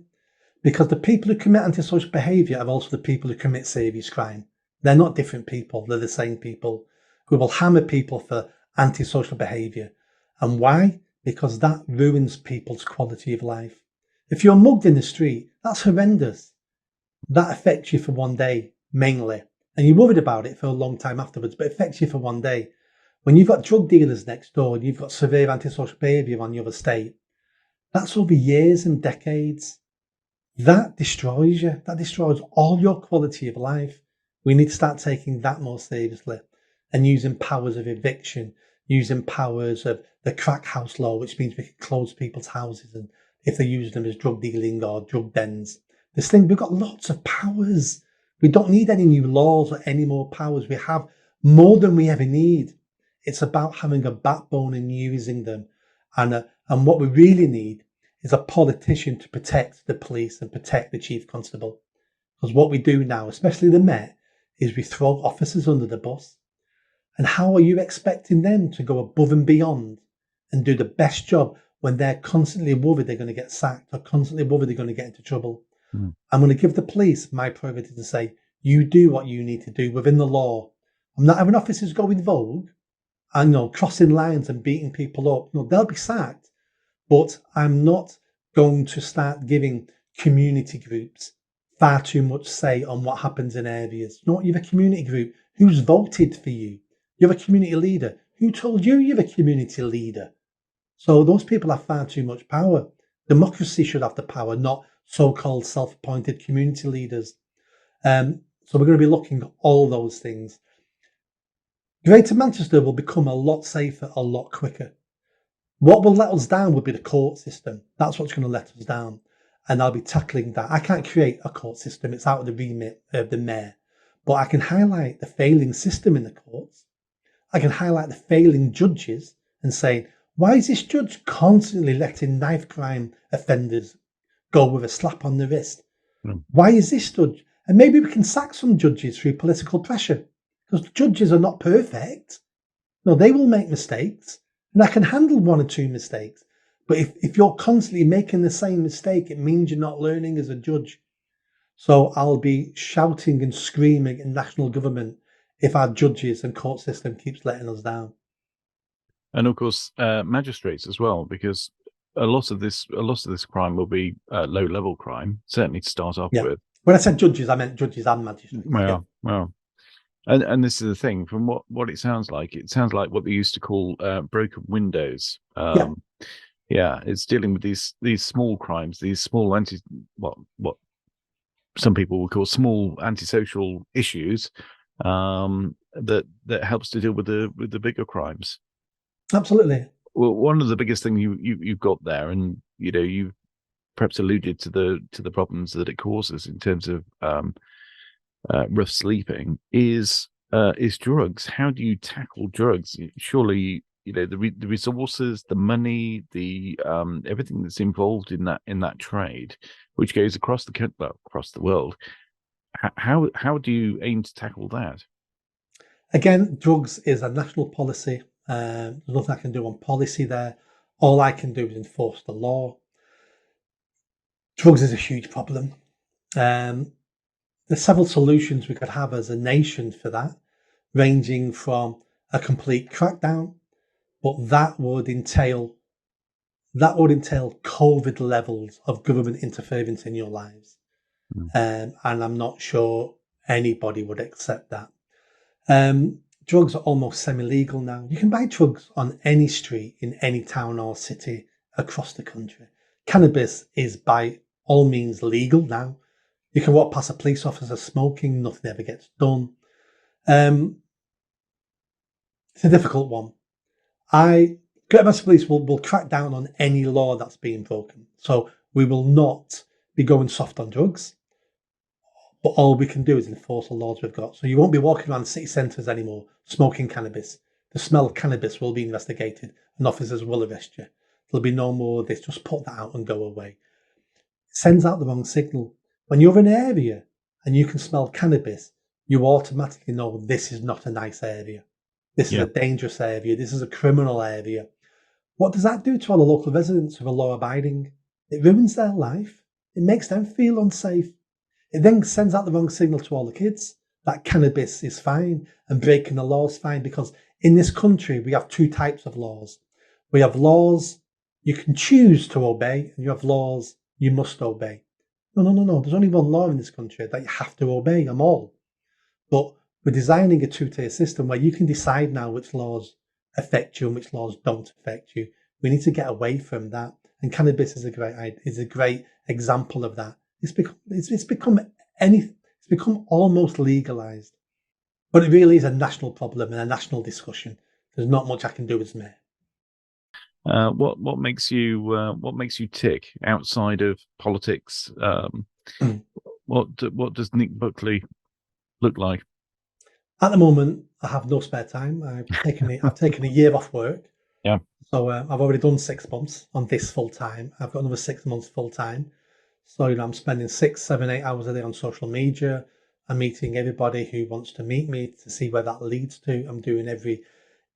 Speaker 1: because the people who commit antisocial behaviour are also the people who commit serious crime. They're not different people, they're the same people who will hammer people for antisocial behaviour. And why? Because that ruins people's quality of life. If you're mugged in the street, that's horrendous. That affects you for one day, mainly. And you're worried about it for a long time afterwards, but it affects you for one day. When you've got drug dealers next door and you've got severe antisocial behaviour on your estate, that's over years and decades. That destroys you. That destroys all your quality of life. We need to start taking that more seriously and using powers of eviction, using powers of the crack house law, which means we can close people's houses and if they use them as drug dealing or drug dens. We've got lots of powers. We don't need any new laws or any more powers. We have more than we ever need. It's about having a backbone and using them. And what we really need is a politician to protect the police and protect the chief constable. Because what we do now, especially the Met, is we throw officers under the bus. And how are you expecting them to go above and beyond and do the best job when they're constantly worried they're going to get sacked or constantly worried they're going to get into trouble? I'm going to give the police my prerogative to say, you do what you need to do within the law. I'm not having officers going vogue and crossing lines and beating people up. No, they'll be sacked. But I'm not going to start giving community groups far too much say on what happens in areas. You have a community group. Who's voted for you? You have a community leader. Who told you you're a community leader? So those people have far too much power. Democracy should have the power, not so-called self-appointed community leaders. So we're going to be looking at all those things. Greater Manchester will become a lot safer, a lot quicker. What will let us down will be the court system. That's what's going to let us down. And I'll be tackling that. I can't create a court system. It's out of the remit of the mayor. But I can highlight the failing system in the courts. I can highlight the failing judges and saying, why is this judge constantly letting knife crime offenders go with a slap on the wrist? Why is this judge? And maybe we can sack some judges through political pressure, because judges are not perfect. No, they will make mistakes, and I can handle one or two mistakes. But if you're constantly making the same mistake, it means you're not learning as a judge. So I'll be shouting and screaming in national government if our judges and court system keeps letting us down.
Speaker 2: And of course, magistrates as well, because a lot of this crime will be low-level crime, certainly to start off with.
Speaker 1: When I said judges, I meant judges and magistrates.
Speaker 2: Well. And this is the thing, from what it sounds like what they used to call broken windows. It's dealing with these small crimes, these small what some people would call small antisocial issues that helps to deal with the bigger crimes.
Speaker 1: Absolutely.
Speaker 2: Well, one of the biggest things you've got there, and you've perhaps alluded to the problems that it causes in terms of rough sleeping, is drugs. How do you tackle drugs? Surely the resources, the money, the everything that's involved in that trade, which goes across the world. How do you aim to tackle that?
Speaker 1: Again, drugs is a national policy. There's nothing I can do on policy there. All I can do is enforce the law. Drugs is a huge problem. There's several solutions we could have as a nation for that, ranging from a complete crackdown, but that would entail COVID levels of government interference in your lives. And I'm not sure anybody would accept that. Drugs are almost semi-legal now. You can buy drugs on any street in any town or city across the country. Cannabis is by all means legal now. You can walk past a police officer smoking, nothing ever gets done. It's a difficult one. Greater Manchester Police will crack down on any law that's being broken. So we will not be going soft on drugs. but all we can do is enforce the laws we've got. So you won't be walking around city centres anymore smoking cannabis. The smell of cannabis will be investigated and officers will arrest you. There'll be no more of this. Just put that out and go away. It sends out the wrong signal. When you're in an area and you can smell cannabis, you automatically know this is not a nice area. This is a dangerous area. This is a criminal area. What does that do to all the local residents who are law abiding? It ruins their life. It makes them feel unsafe. It then sends out the wrong signal to all the kids that cannabis is fine and breaking the law is fine, because in this country, we have two types of laws. We have laws you can choose to obey, and you have laws you must obey. No. There's only one law in this country that you have to obey them all. But we're designing a two-tier system where you can decide now which laws affect you and which laws don't affect you. We need to get away from that. And cannabis is a great example of that. It's become almost legalized, but it really is a national problem and a national discussion. There's not much I can do as mayor.
Speaker 2: What makes you tick outside of politics? What does Nick Buckley look like?
Speaker 1: At the moment, I have no spare time. I've taken a year off work.
Speaker 2: Yeah.
Speaker 1: So I've already done 6 months on this full time. I've got another 6 months full time. So I'm spending 6, 7, 8 hours a day on social media. I'm meeting everybody who wants to meet me to see where that leads to. I'm doing every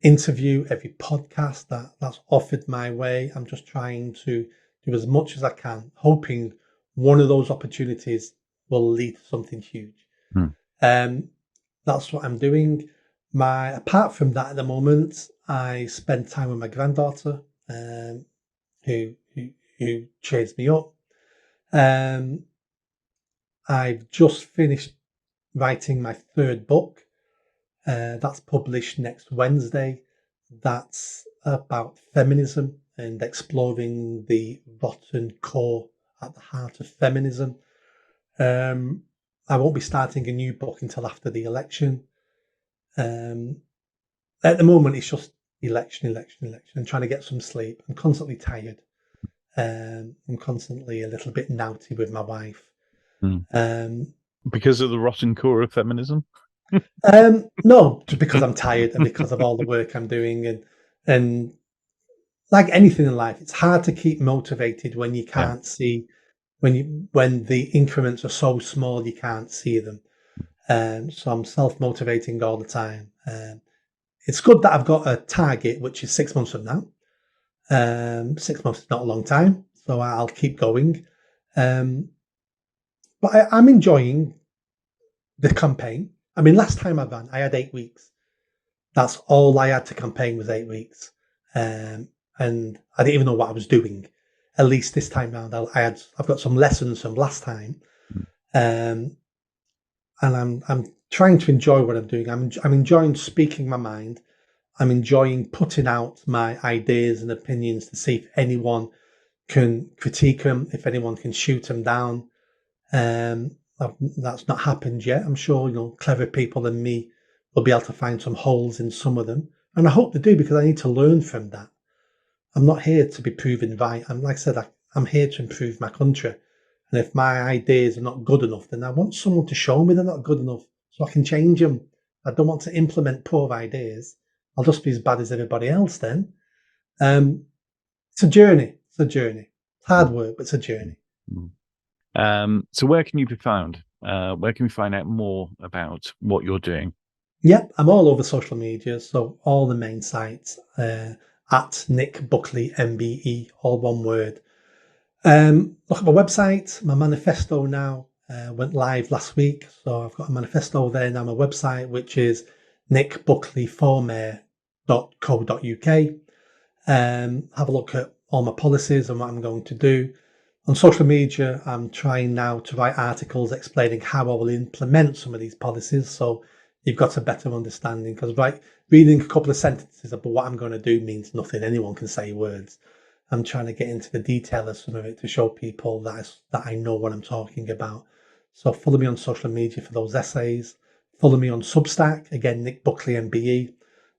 Speaker 1: interview, every podcast that's offered my way. I'm just trying to do as much as I can, hoping one of those opportunities will lead to something huge. That's what I'm doing. Apart from that, at the moment, I spend time with my granddaughter, who cheers me up. I've just finished writing my 3rd book. That's published next Wednesday. That's about feminism and exploring the rotten core at the heart of feminism. I won't be starting a new book until after the election. At the moment, it's just election, and trying to get some sleep. I'm constantly tired. I'm constantly a little bit naughty with my wife.
Speaker 2: Because of the rotten core of feminism?
Speaker 1: No, just because I'm tired and because of all the work I'm doing, and like anything in life, it's hard to keep motivated when you can't see, when the increments are so small you can't see them. So I'm self-motivating all the time. It's good that I've got a target, which is 6 months from now. 6 months is not a long time, so I'll keep going. But I'm enjoying the campaign. I mean, last time I ran, I had 8 weeks. That's all I had to campaign was 8 weeks. And I didn't even know what I was doing. At least this time round, I've got some lessons from last time. And I'm trying to enjoy what I'm doing. I'm enjoying speaking my mind. I'm enjoying putting out my ideas and opinions to see if anyone can critique them, if anyone can shoot them down. That's not happened yet. I'm sure, clever people than me will be able to find some holes in some of them. And I hope they do, because I need to learn from that. I'm not here to be proven right. Like I said, I'm here to improve my country. And if my ideas are not good enough, then I want someone to show me they're not good enough so I can change them. I don't want to implement poor ideas. I'll just be as bad as everybody else then. It's a journey. It's hard work, but it's a journey.
Speaker 2: So where can you be found? Where can we find out more about what you're doing?
Speaker 1: Yep, I'm all over social media. So all the main sites, at Nick Buckley MBE, all one word. Look at my website. My manifesto now went live last week. So I've got a manifesto there now on my website, which is nickbuckleyformayor.co.uk. Have a look at all my policies and what I'm going to do. On social media, I'm trying now to write articles explaining how I will implement some of these policies. So you've got a better understanding, because reading a couple of sentences about what I'm going to do means nothing. Anyone can say words. I'm trying to get into the detail of some of it to show people that I know what I'm talking about. So follow me on social media for those essays. Follow me on Substack, again, Nick Buckley MBE.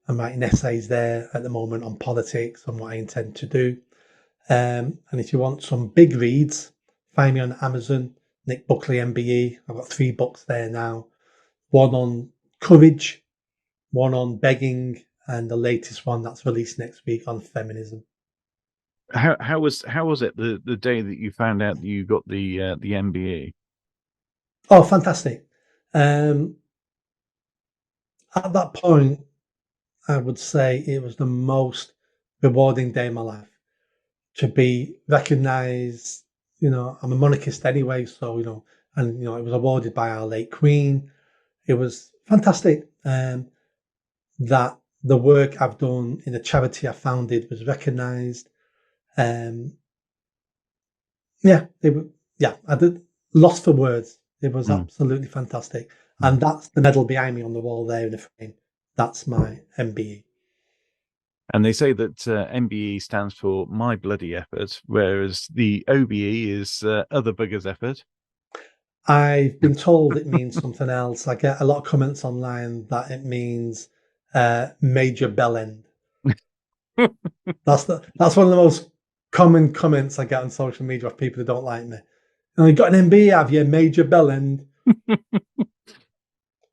Speaker 1: I'm writing essays there at the moment on politics and what I intend to do. And if you want some big reads, find me on Amazon. Nick Buckley MBE. I've got 3 books there now. One on courage, one on begging, and the latest one that's released next week on feminism.
Speaker 2: How was it the day that you found out that you got the MBE?
Speaker 1: Oh, fantastic! At that point, I would say it was the most rewarding day of my life to be recognised. You know, I'm a monarchist anyway, so and it was awarded by our late Queen. It was fantastic that the work I've done in the charity I founded was recognised. I did lost for words. It was absolutely fantastic, and that's the medal behind me on the wall there in the frame. That's my MBE.
Speaker 2: And they say that MBE stands for my bloody effort, whereas the OBE is other buggers' effort.
Speaker 1: I've been told it means something else. I get a lot of comments online that it means major bell end. That's one of the most common comments I get on social media of people who don't like me. You got an MBE, have you? Major bell end.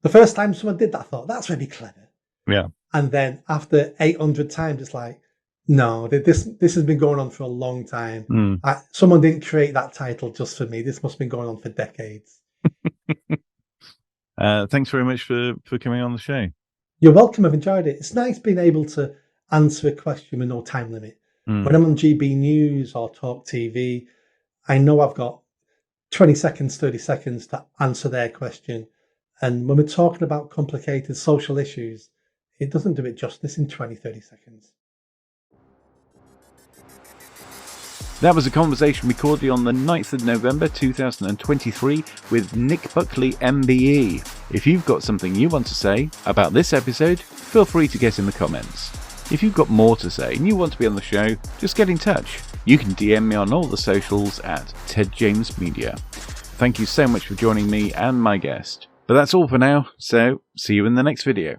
Speaker 1: The first time someone did that, I thought, that's really clever.
Speaker 2: Yeah.
Speaker 1: And then after 800 times, it's like, no, this has been going on for a long time. Someone didn't create that title just for me. This must have been going on for decades.
Speaker 2: Thanks very much for coming on the show.
Speaker 1: You're welcome. I've enjoyed it. It's nice being able to answer a question with no time limit. When I'm on GB News or Talk TV, I know I've got 20 seconds, 30 seconds to answer their question. And when we're talking about complicated social issues, it doesn't do it justice in 20, 30 seconds.
Speaker 2: That was a conversation recorded on the 9th of November 2023 with Nick Buckley MBE. If you've got something you want to say about this episode, feel free to get in the comments. If you've got more to say and you want to be on the show, just get in touch. You can DM me on all the socials at Ted James Media. Thank you so much for joining me and my guest. But that's all for now, so see you in the next video.